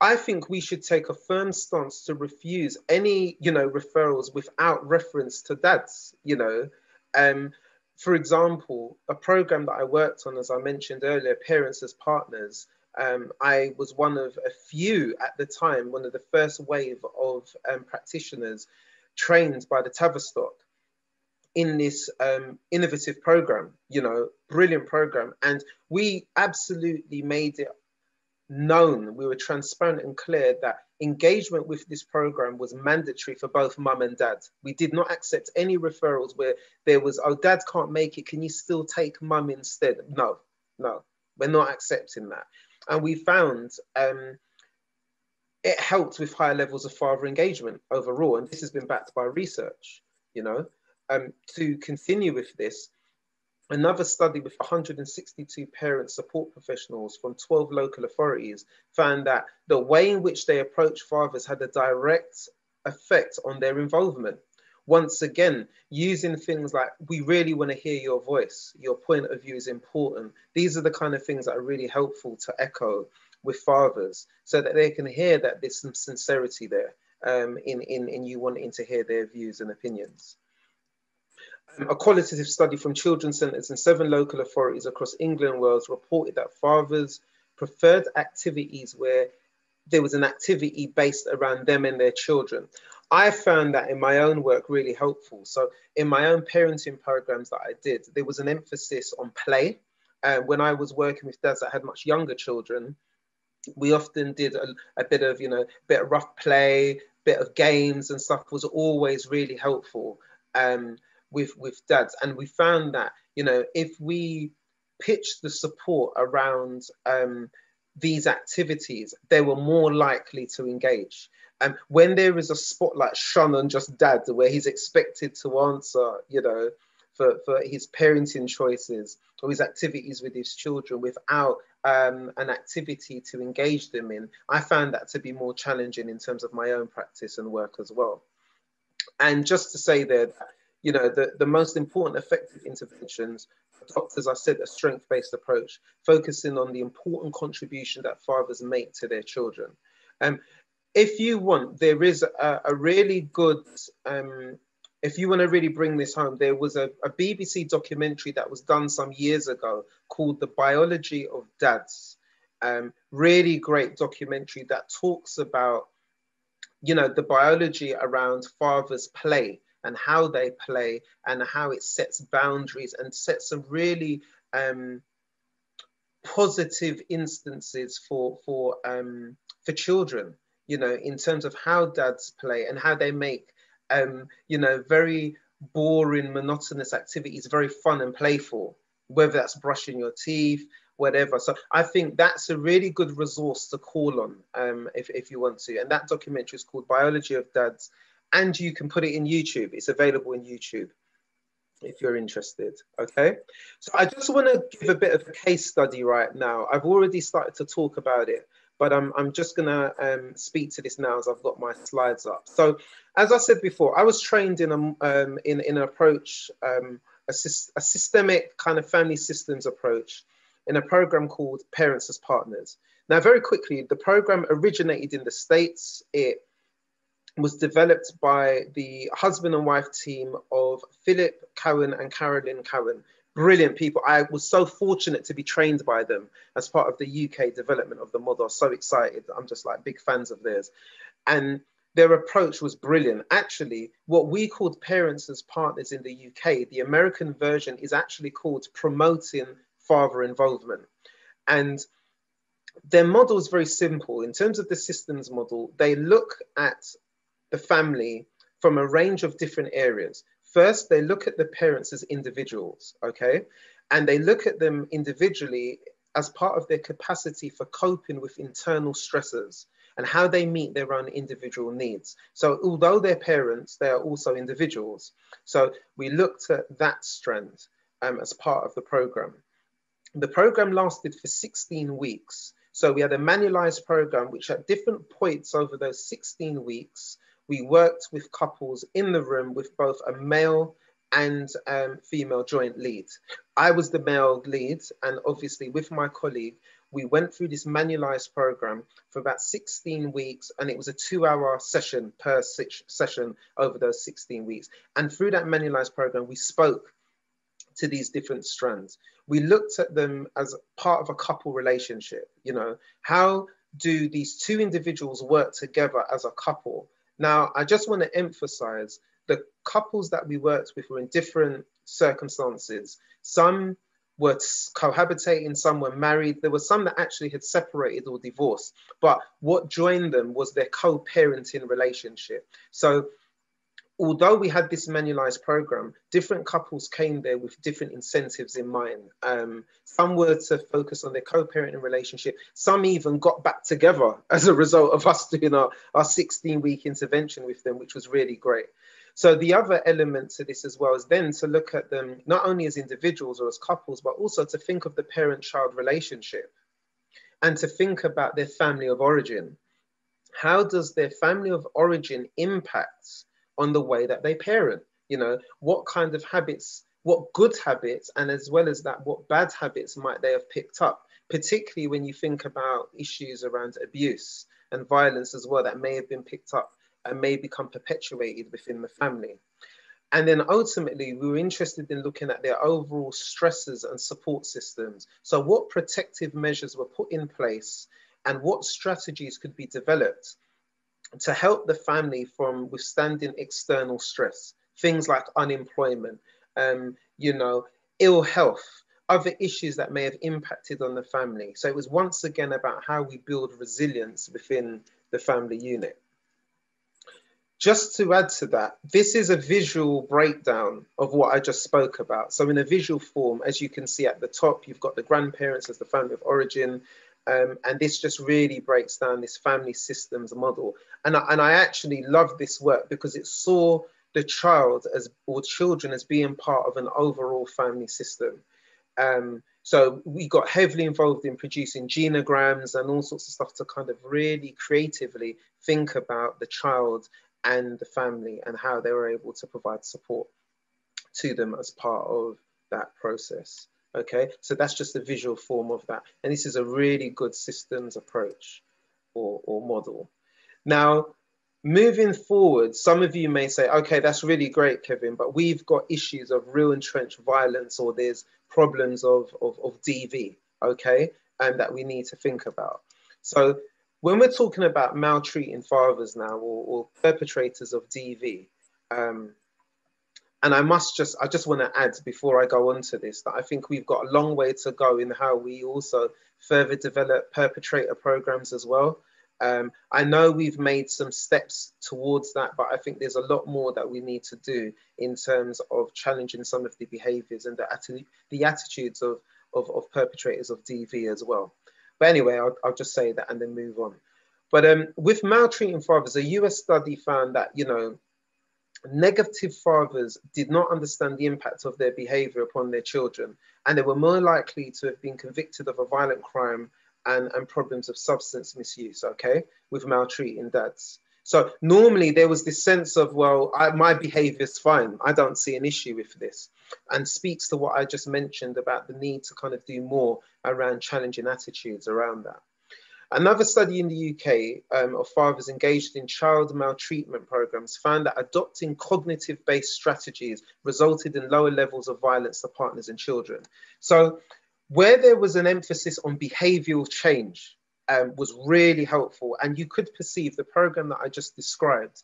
Speaker 1: I think we should take a firm stance to refuse any, referrals without reference to dads, For example, a program that I worked on, as I mentioned earlier, Parents as Partners, I was one of a few at the time, one of the first wave of practitioners trained by the Tavistock in this innovative program, brilliant program. And we absolutely made it known, we were transparent and clear that engagement with this program was mandatory for both mum and dad. We did not accept any referrals where there was, oh, dad can't make it, can you still take mum instead? No, we're not accepting that. And we found it helped with higher levels of father engagement overall. And this has been backed by research, to continue with this. Another study with 162 parent support professionals from 12 local authorities found that the way in which they approach fathers had a direct effect on their involvement. Once again, using things like, we really want to hear your voice, your point of view is important. These are the kind of things that are really helpful to echo with fathers, so that they can hear that there's some sincerity there in you wanting to hear their views and opinions. A qualitative study from children's centres in 7 local authorities across England and Wales reported that fathers preferred activities where there was an activity based around them and their children. I found that in my own work really helpful. So in my own parenting programs that I did, there was an emphasis on play. When I was working with dads that had much younger children, we often did a bit of, bit of rough play, bit of games and stuff was always really helpful with dads. And we found that, if we pitched the support around these activities, they were more likely to engage. And when there is a spotlight shone on just dad, where he's expected to answer, for his parenting choices or his activities with his children without an activity to engage them in, I found that to be more challenging in terms of my own practice and work as well. And just to say there, the most important effective interventions, doctors, I said, a strength-based approach, focusing on the important contribution that fathers make to their children. If you want, there is a really good, if you want to really bring this home, there was a BBC documentary that was done some years ago called The Biology of Dads. Really great documentary that talks about, the biology around fathers' play and how they play and how it sets boundaries and sets some really positive instances for children, in terms of how dads play and how they make, very boring, monotonous activities very fun and playful, whether that's brushing your teeth, whatever. So I think that's a really good resource to call on if you want to. And that documentary is called Biology of Dads. And you can put it in YouTube. It's available in YouTube if you're interested. Okay. So I just want to give a bit of a case study right now. I've already started to talk about it, but I'm just going to speak to this now as I've got my slides up. So as I said before, I was trained in an approach, a systemic kind of family systems approach in a program called Parents as Partners. Now, very quickly, the program originated in the States. It was developed by the husband and wife team of Philip Cowan and Carolyn Cowan. Brilliant people. I was so fortunate to be trained by them as part of the UK development of the model. So excited. I'm just like big fans of theirs. And their approach was brilliant. Actually, what we called Parents as Partners in the UK, the American version is actually called Promoting Father Involvement. And their model is very simple. In terms of the systems model, they look at the family from a range of different areas. First, they look at the parents as individuals, okay? And they look at them individually as part of their capacity for coping with internal stressors and how they meet their own individual needs. So although they're parents, they are also individuals. So we looked at that strand as part of the program. The program lasted for 16 weeks. So we had a manualized program, which at different points over those 16 weeks, we worked with couples in the room with both a male and female joint lead. I was the male lead, and obviously with my colleague, we went through this manualized program for about 16 weeks, and it was a 2-hour session per session over those 16 weeks. And through that manualized program, we spoke to these different strands. We looked at them as part of a couple relationship. How do these two individuals work together as a couple? Now, I just want to emphasize the couples that we worked with were in different circumstances. Some were cohabitating, some were married. There were some that actually had separated or divorced. But what joined them was their co-parenting relationship. So although we had this manualized program, different couples came there with different incentives in mind. Some were to focus on their co-parenting relationship. Some even got back together as a result of us doing our 16-week intervention with them, which was really great. So the other element to this as well is then to look at them not only as individuals or as couples, but also to think of the parent-child relationship and to think about their family of origin. How does their family of origin impact on the way that they parent? What kind of habits, what good habits, and as well as that, what bad habits might they have picked up, particularly when you think about issues around abuse and violence as well that may have been picked up and may become perpetuated within the family. And then ultimately, we were interested in looking at their overall stresses and support systems. So what protective measures were put in place and what strategies could be developed to help the family from withstanding external stress, things like unemployment, you know, ill health, other issues that may have impacted on the family. So it was once again about how we build resilience within the family unit. Just to add to that, this is a visual breakdown of what I just spoke about. So in a visual form, as you can see at the top, you've got the grandparents as the family of origin. And this just really breaks down this family systems model. And I actually love this work because it saw the child as, or children as being part of an overall family system. So we got heavily involved in producing genograms and all sorts of stuff to kind of really creatively think about the child and the family and how they were able to provide support to them as part of that process. Okay, so that's just a visual form of that. And this is a really good systems approach or model. Now, moving forward, some of you may say, okay, that's really great, Kevin, but we've got issues of real entrenched violence, or there's problems of DV, okay, and that we need to think about. So when we're talking about maltreating fathers now, or perpetrators of DV, and I just want to add before I go on to this, that I think we've got a long way to go in how we also further develop perpetrator programs as well. I know we've made some steps towards that, but I think there's a lot more that we need to do in terms of challenging some of the behaviors and the attitudes of perpetrators of DV as well. But anyway, I'll just say that and then move on. But with maltreating fathers, a US study found that, you know, negative fathers did not understand the impact of their behavior upon their children, and they were more likely to have been convicted of a violent crime and problems of substance misuse, okay, with maltreating dads. So normally there was this sense of, well, my behavior is fine, I don't see an issue with this, and speaks to what I just mentioned about the need to kind of do more around challenging attitudes around that. Another study in the UK of fathers engaged in child maltreatment programs found that adopting cognitive-based strategies resulted in lower levels of violence to partners and children. So where there was an emphasis on behavioral change was really helpful. And you could perceive the program that I just described,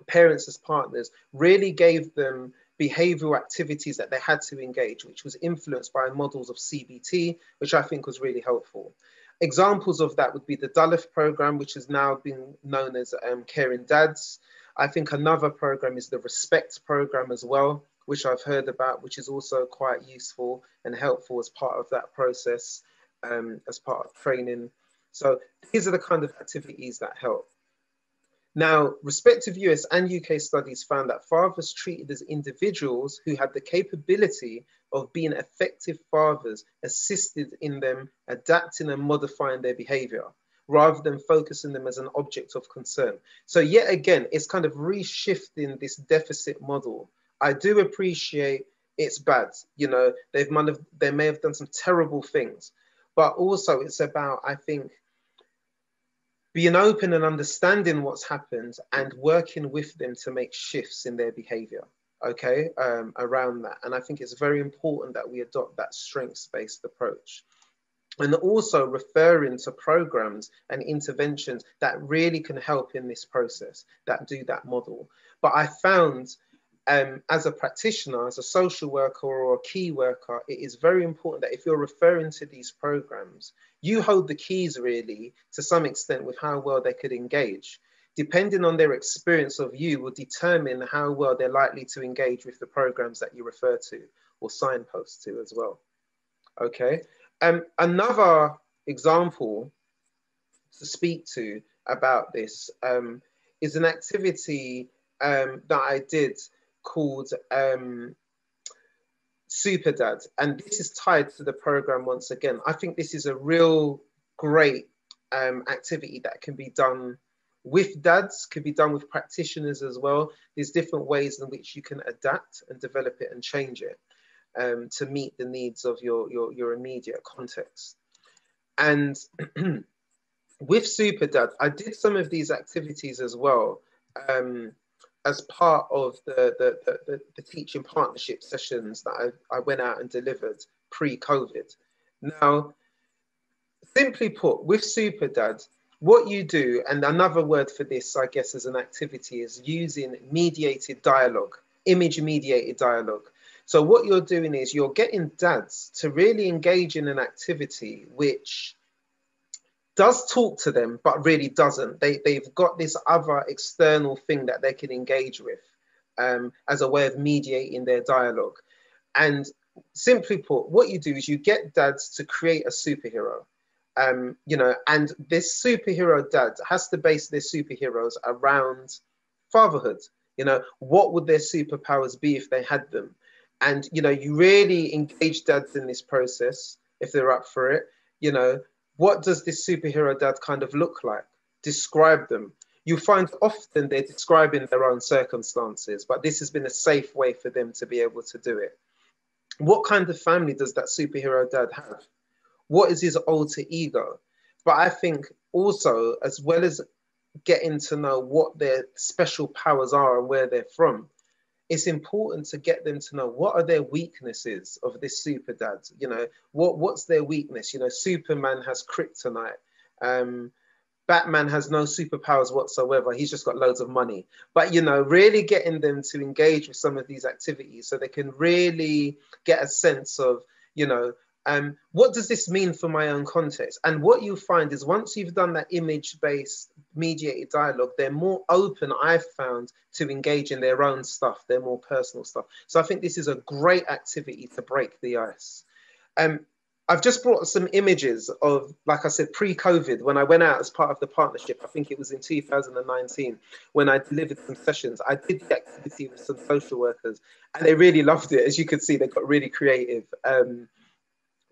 Speaker 1: parents as partners, really gave them behavioral activities that they had to engage, which was influenced by models of CBT, which I think was really helpful. Examples of that would be the Duluth program, which has now been known as Caring Dads. I think another program is the Respect program as well, which I've heard about, which is also quite useful and helpful as part of that process, as part of training. So these are the kind of activities that help. Now, respective US and UK studies found that fathers treated as individuals who had the capability of being effective fathers assisted in them adapting and modifying their behavior, rather than focusing them as an object of concern. So yet again, it's kind of reshifting this deficit model. I do appreciate it's bad, you know, they may have done some terrible things, but also it's about, I think, being open and understanding what's happened and working with them to make shifts in their behavior, okay, around that. And I think it's very important that we adopt that strengths-based approach. And also referring to programs and interventions that really can help in this process, that do that model. But I found, as a practitioner, as a social worker or a key worker, it is very important that if you're referring to these programs, you hold the keys really to some extent with how well they could engage. Depending on their experience of you will determine how well they're likely to engage with the programs that you refer to or signpost to as well. Okay. Another example to speak to about this is an activity that I did called Super Dad, and this is tied to the program once again. I think this is a real great activity that can be done with dads, can be done with practitioners as well. There's different ways in which you can adapt and develop it and change it to meet the needs of your immediate context. And with Super Dad, I did some of these activities as well as part of the teaching partnership sessions that I went out and delivered pre-COVID. Now, simply put, with Super Dad, what you do, and another word for this, I guess, as an activity, is using mediated dialogue, image mediated dialogue. So what you're doing is you're getting dads to really engage in an activity which does talk to them, but really doesn't. They've got this other external thing that they can engage with as a way of mediating their dialogue. And simply put, what you do is you get dads to create a superhero. You know, and this superhero dad has to base their superheroes around fatherhood. You know, what would their superpowers be if they had them? And, you know, you really engage dads in this process if they're up for it. You know, what does this superhero dad kind of look like? Describe them. You find often they're describing their own circumstances, but this has been a safe way for them to be able to do it. What kind of family does that superhero dad have? What is his alter ego? But I think also, as well as getting to know what their special powers are and where they're from, it's important to get them to know what are their weaknesses of this super dad. You know, what's their weakness? You know, Superman has kryptonite. Batman has no superpowers whatsoever. He's just got loads of money. But, you know, really getting them to engage with some of these activities so they can really get a sense of, you know, what does this mean for my own context? And what you find is once you've done that image-based mediated dialogue, they're more open, I've found, to engage in their own stuff, their more personal stuff. So I think this is a great activity to break the ice. I've just brought some images of, like I said, pre-COVID, when I went out as part of the partnership. I think it was in 2019, when I delivered some sessions. I did the activity with some social workers, and they really loved it. As you could see, they got really creative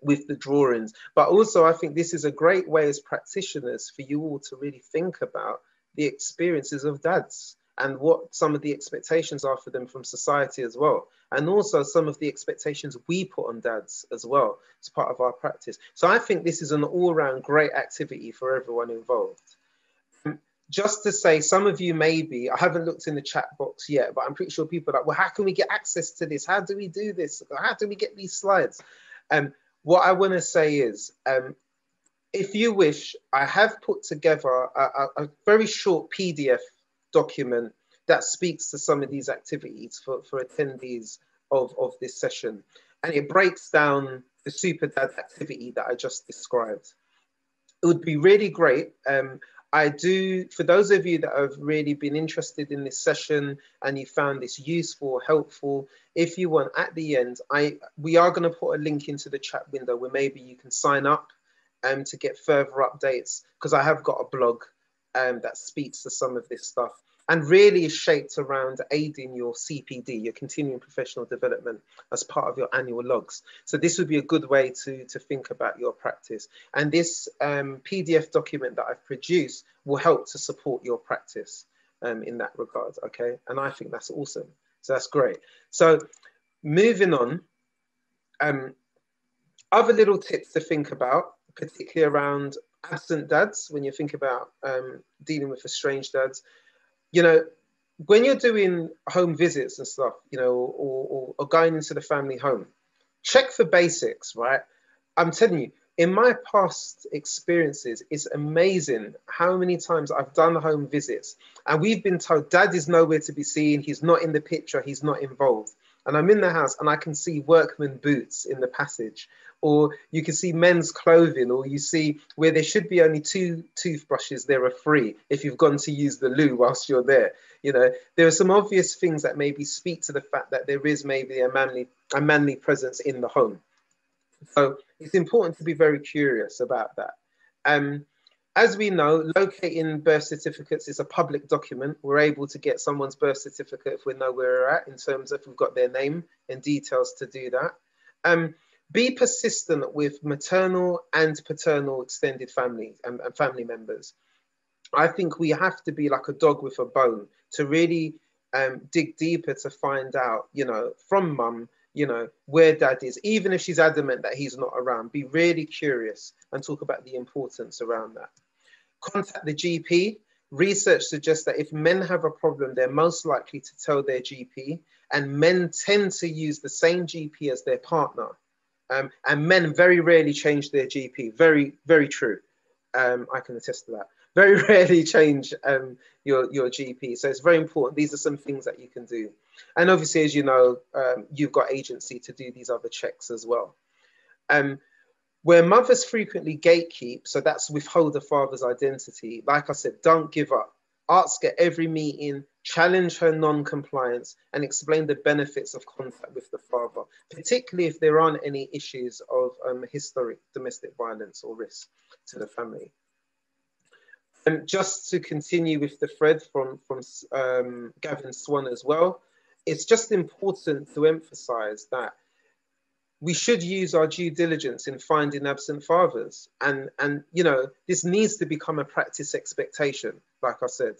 Speaker 1: with the drawings. But also, I think this is a great way as practitioners for you all to really think about the experiences of dads and what some of the expectations are for them from society as well. And also some of the expectations we put on dads as well as part of our practice. So I think this is an all-round great activity for everyone involved. Just to say, some of you maybe, I haven't looked in the chat box yet, but I'm pretty sure people are like, well, how can we get access to this? How do we do this? How do we get these slides? What I want to say is, if you wish, I have put together a very short PDF document that speaks to some of these activities for attendees of this session. And it breaks down the Super Dad activity that I just described. It would be really great. For those of you that have really been interested in this session and you found this useful, helpful, if you want, at the end, we are going to put a link into the chat window where maybe you can sign up to get further updates, because I have got a blog that speaks to some of this stuff and really is shaped around aiding your CPD, your continuing professional development, as part of your annual logs. So this would be a good way to think about your practice. And this PDF document that I've produced will help to support your practice in that regard, okay? And I think that's awesome. So that's great. So moving on, other little tips to think about, particularly around absent dads, when you think about dealing with estranged dads. You know, when you're doing home visits and stuff, you know, or going into the family home, check for basics, right? I'm telling you, in my past experiences, it's amazing how many times I've done home visits and we've been told dad is nowhere to be seen. He's not in the picture. He's not involved. And I'm in the house and I can see workman boots in the passage, or you can see men's clothing, or you see where there should be only 2 toothbrushes, there are 3 if you've gone to use the loo whilst you're there. You know, there are some obvious things that maybe speak to the fact that there is maybe a manly presence in the home. So it's important to be very curious about that. As we know, locating birth certificates is a public document. We're able to get someone's birth certificate if we know where we're at, in terms of if we've got their name and details to do that. Be persistent with maternal and paternal extended family and family members. I think we have to be like a dog with a bone to really dig deeper to find out, you know, from mum, you know, where dad is, even if she's adamant that he's not around. Be really curious and talk about the importance around that. Contact the GP. research suggests that if men have a problem, they're most likely to tell their GP, and men tend to use the same GP as their partner. And men very rarely change their GP. Very, very true. I can attest to that. Very rarely change your GP. So it's very important. These are some things that you can do. And obviously, as you know, you've got agency to do these other checks as well. Where mothers frequently gatekeep, so that's withhold the father's identity, like I said, don't give up. Ask at every meeting, challenge her non-compliance, and explain the benefits of contact with the father, particularly if there aren't any issues of historic domestic violence or risk to the family. And just to continue with the thread from Gavin Swan as well, it's just important to emphasize that we should use our due diligence in finding absent fathers. And you know, this needs to become a practice expectation, like I said.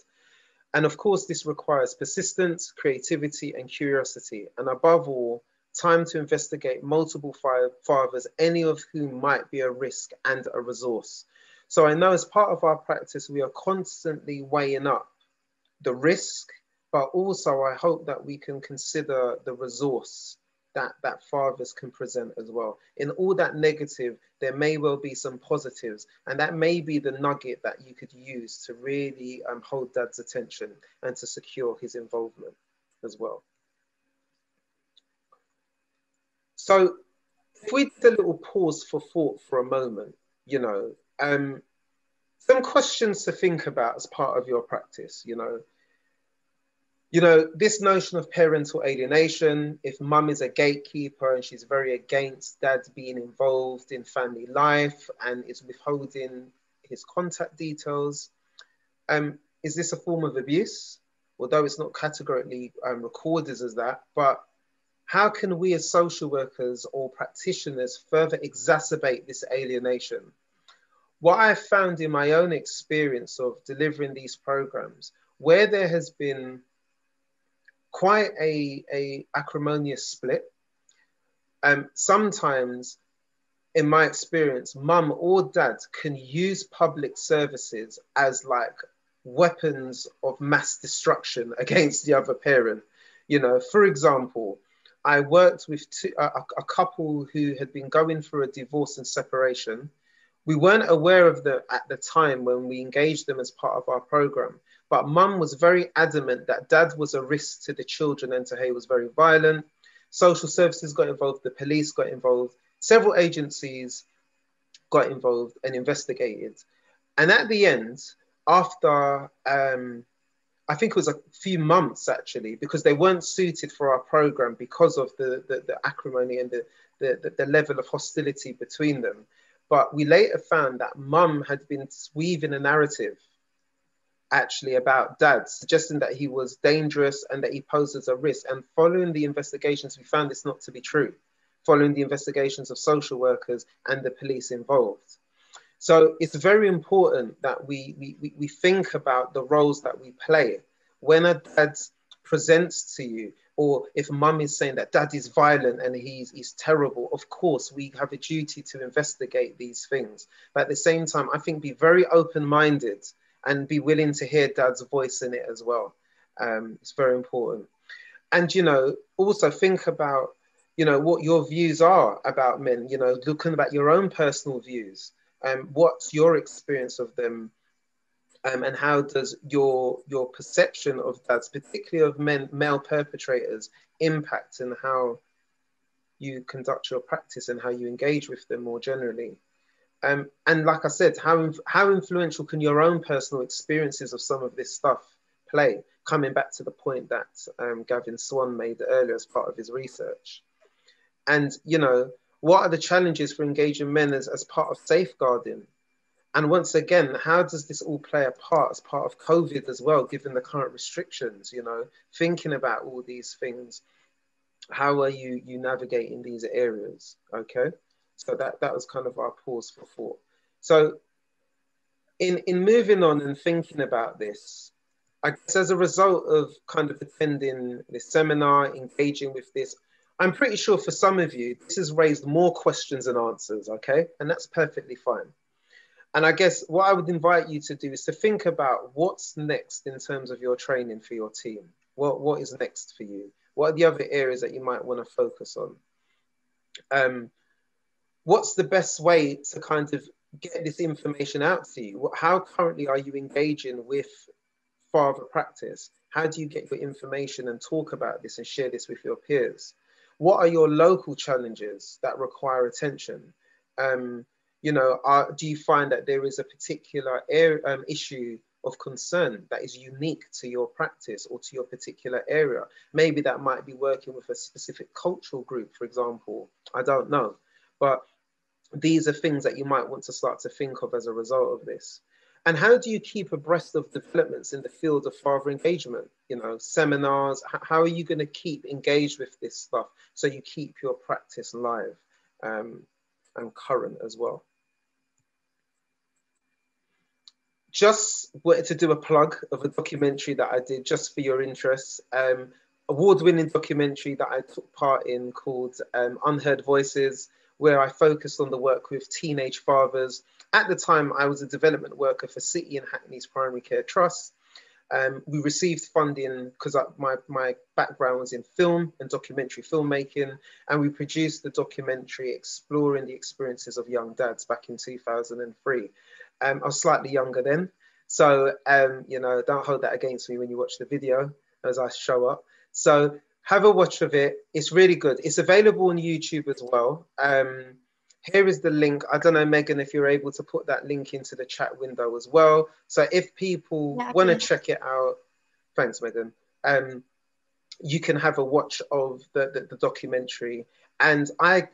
Speaker 1: And of course, this requires persistence, creativity, and curiosity. And above all, time to investigate multiple fathers, any of whom might be a risk and a resource. So I know as part of our practice, we are constantly weighing up the risk, but also I hope that we can consider the resource that fathers can present as well. In all that negative, there may well be some positives, and that may be the nugget that you could use to really hold dad's attention and to secure his involvement as well. So if we did a little pause for thought for a moment, you know, some questions to think about as part of your practice, you know, this notion of parental alienation, if mum is a gatekeeper and she's very against dad being involved in family life and is withholding his contact details, is this a form of abuse? Although it's not categorically recorded as that, but how can we as social workers or practitioners further exacerbate this alienation? What I found in my own experience of delivering these programs, where there has been quite a acrimonious split. Sometimes, in my experience, mum or dad can use public services as like weapons of mass destruction against the other parent. You know, for example, I worked with a couple who had been going through a divorce and separation. We weren't aware of them at the time when we engaged them as part of our program. But mum was very adamant that dad was a risk to the children and to her. He was very violent. Social services got involved, the police got involved, several agencies got involved and investigated. And at the end, after, I think it was a few months actually, because they weren't suited for our program because of the acrimony and the level of hostility between them. But we later found that mum had been weaving a narrative actually about dad, suggesting that he was dangerous and that he poses a risk. And following the investigations, we found this not to be true, following the investigations of social workers and the police involved. So it's very important that we think about the roles that we play. When a dad presents to you, or if mum is saying that dad is violent and he's terrible, of course, we have a duty to investigate these things. But at the same time, I think be very open-minded and be willing to hear dad's voice in it as well. It's very important. And, you know, also think about, you know, what your views are about men, you know, looking about your own personal views. What's your experience of them? And how does your perception of dads, particularly of male perpetrators, impact in how you conduct your practice and how you engage with them more generally? And like I said, how influential can your own personal experiences of some of this stuff play? Coming back to the point that Gavin Swan made earlier as part of his research. And, you know, what are the challenges for engaging men as part of safeguarding? And once again, how does this all play a part as part of COVID as well, given the current restrictions, you know, thinking about all these things? How are you navigating these areas? Okay. So that was kind of our pause for thought. So in moving on and thinking about this, I guess as a result of kind of attending this seminar, engaging with this, I'm pretty sure for some of you, this has raised more questions than answers, okay? And that's perfectly fine. And I guess what I would invite you to do is to think about what's next in terms of your training for your team. What is next for you? What are the other areas that you might want to focus on? What's the best way to kind of get this information out to you? How currently are you engaging with father practice? How do you get your information and talk about this and share this with your peers? What are your local challenges that require attention? You know, do you find that there is a particular issue of concern that is unique to your practice or to your particular area? Maybe that might be working with a specific cultural group, for example. I don't know. But these are things that you might want to start to think of as a result of this. And how do you keep abreast of developments in the field of father engagement? You know, seminars, how are you going to keep engaged with this stuff so you keep your practice live and current as well? Just wanted to do a plug of a documentary that I did just for your interest. Award-winning documentary that I took part in called Unheard Voices, where I focused on the work with teenage fathers. At the time, I was a development worker for City and Hackney's Primary Care Trust. We received funding because my background was in film and documentary filmmaking, and we produced the documentary exploring the experiences of young dads back in 2003. I was slightly younger then, so you know, don't hold that against me when you watch the video as I show up. So have a watch of it. It's really good. It's available on YouTube as well. Here is the link. I don't know, Megan, if you're able to put that link into the chat window as well. So if people want to check it out, thanks, Megan. You can have a watch of the documentary. And I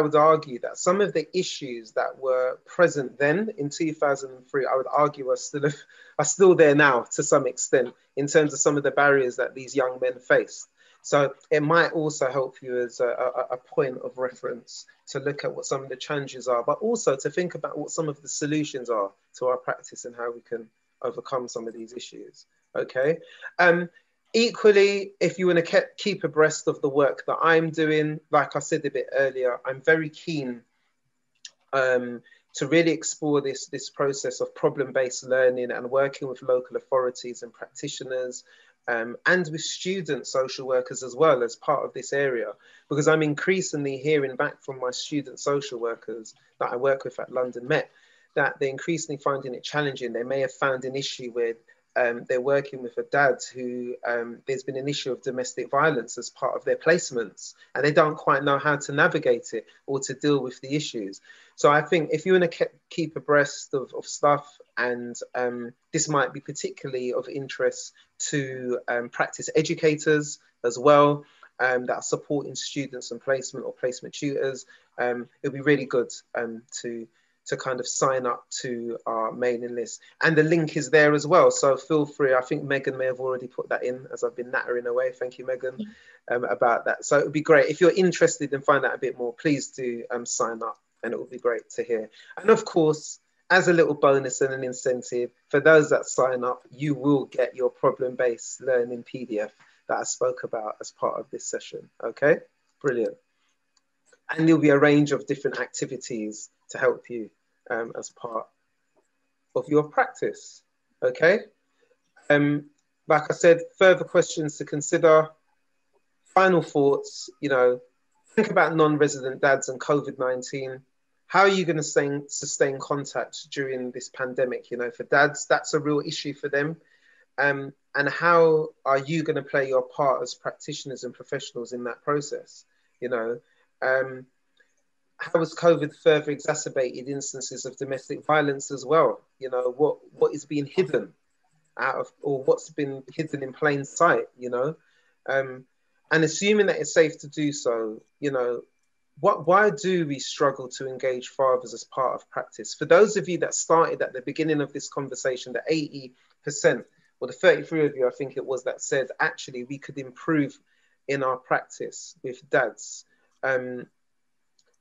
Speaker 1: would argue that some of the issues that were present then in 2003, I would argue are still there now to some extent in terms of some of the barriers that these young men face. So it might also help you as a point of reference to look at what some of the challenges are, but also to think about what some of the solutions are to our practice and how we can overcome some of these issues. Okay. Equally, if you want to keep abreast of the work that I'm doing, like I said a bit earlier, I'm very keen to really explore this process of problem-based learning and working with local authorities and practitioners, and with student social workers as well as part of this area, because I'm increasingly hearing back from my student social workers that I work with at London Met that they're increasingly finding it challenging. They may have found an issue with they're working with a dad who there's been an issue of domestic violence as part of their placements, and they don't quite know how to navigate it or to deal with the issues. So I think if you want to keep abreast of stuff, and this might be particularly of interest to practice educators as well, that are supporting students and placement or placement tutors, it'll be really good to kind of sign up to our mailing list. And the link is there as well. So feel free. I think Megan may have already put that in as I've been nattering away. Thank you, Megan, about that. So it would be great. If you're interested and find out a bit more, please do sign up, and it would be great to hear. And of course, as a little bonus and an incentive, for those that sign up, you will get your problem-based learning PDF that I spoke about as part of this session. Okay, brilliant. And there'll be a range of different activities to help you as part of your practice. Okay. Like I said, further questions to consider. Final thoughts, you know, think about non-resident dads and COVID-19. How are you going to sustain contact during this pandemic? You know, for dads, that's a real issue for them. And how are you going to play your part as practitioners and professionals in that process? You know, how has COVID further exacerbated instances of domestic violence as well? You know, what is being hidden out of, or what's been hidden in plain sight, you know? And assuming that it's safe to do so, you know, why do we struggle to engage fathers as part of practice? For those of you that started at the beginning of this conversation, the 80%, or the 33 of you, I think it was, that said, actually, we could improve in our practice with dads.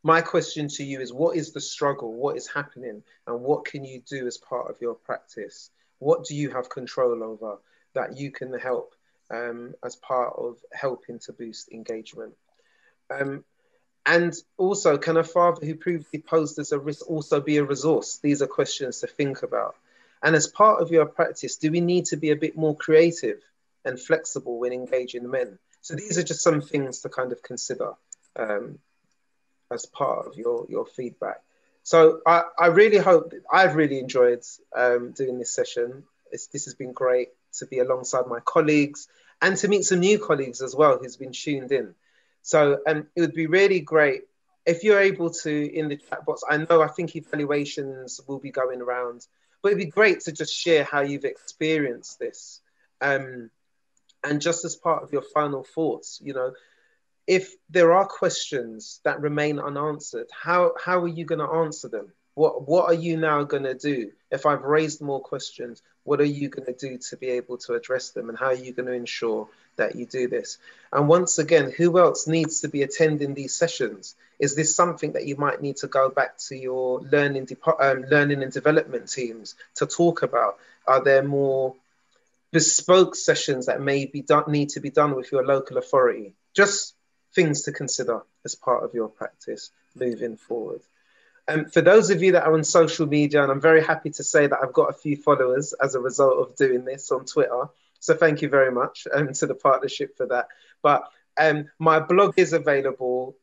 Speaker 1: My question to you is, what is the struggle? What is happening? And what can you do as part of your practice? What do you have control over that you can help as part of helping to boost engagement? And also, can a father who previously posed as a risk also be a resource? These are questions to think about. And as part of your practice, do we need to be a bit more creative and flexible when engaging men? So these are just some things to kind of consider as part of your feedback. So I really hope, I've really enjoyed doing this session. This has been great to be alongside my colleagues and to meet some new colleagues as well who's been tuned in. So it would be really great if you're able to, in the chat box, I think evaluations will be going around, but it'd be great to just share how you've experienced this. And just as part of your final thoughts, you know, if there are questions that remain unanswered, how are you going to answer them? What are you now going to do? If I've raised more questions, what are you going to do to be able to address them? And how are you going to ensure that you do this? And once again, who else needs to be attending these sessions? Is this something that you might need to go back to your learning and development teams to talk about? Are there more bespoke sessions that may be need to be done with your local authority? Just things to consider as part of your practice moving forward. For those of you that are on social media, and I'm very happy to say that I've got a few followers as a result of doing this on Twitter. So thank you very much to the partnership for that. But my blog is available.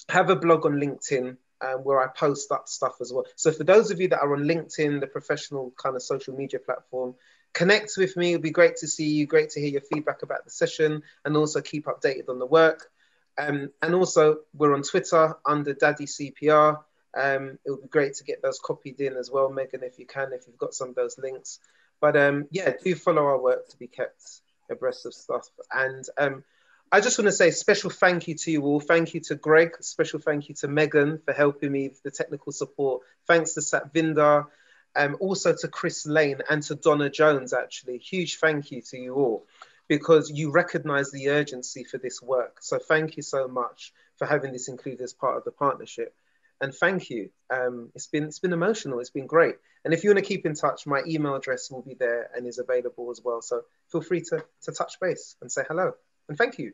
Speaker 1: Have a blog on LinkedIn where I post up stuff as well. So for those of you that are on LinkedIn, the professional kind of social media platform, connect with me. It'll be great to see you, great to hear your feedback about the session, and also keep updated on the work. And also, we're on Twitter under Daddy CPR. It would be great to get those copied in as well, Megan, if you can, if you've got some of those links. But yeah, do follow our work to be kept abreast of stuff. And I just want to say a special thank you to you all. Thank you to Greg. Special thank you to Megan for helping me with the technical support. Thanks to Satvinder. Also to Chris Lane and to Donna Jones, actually. Huge thank you to you all, because you recognize the urgency for this work. So thank you so much for having this included as part of the partnership. And thank you. It's been emotional. It's been great. And if you want to keep in touch, my email address will be there and is available as well. So feel free to touch base and say hello. And thank you.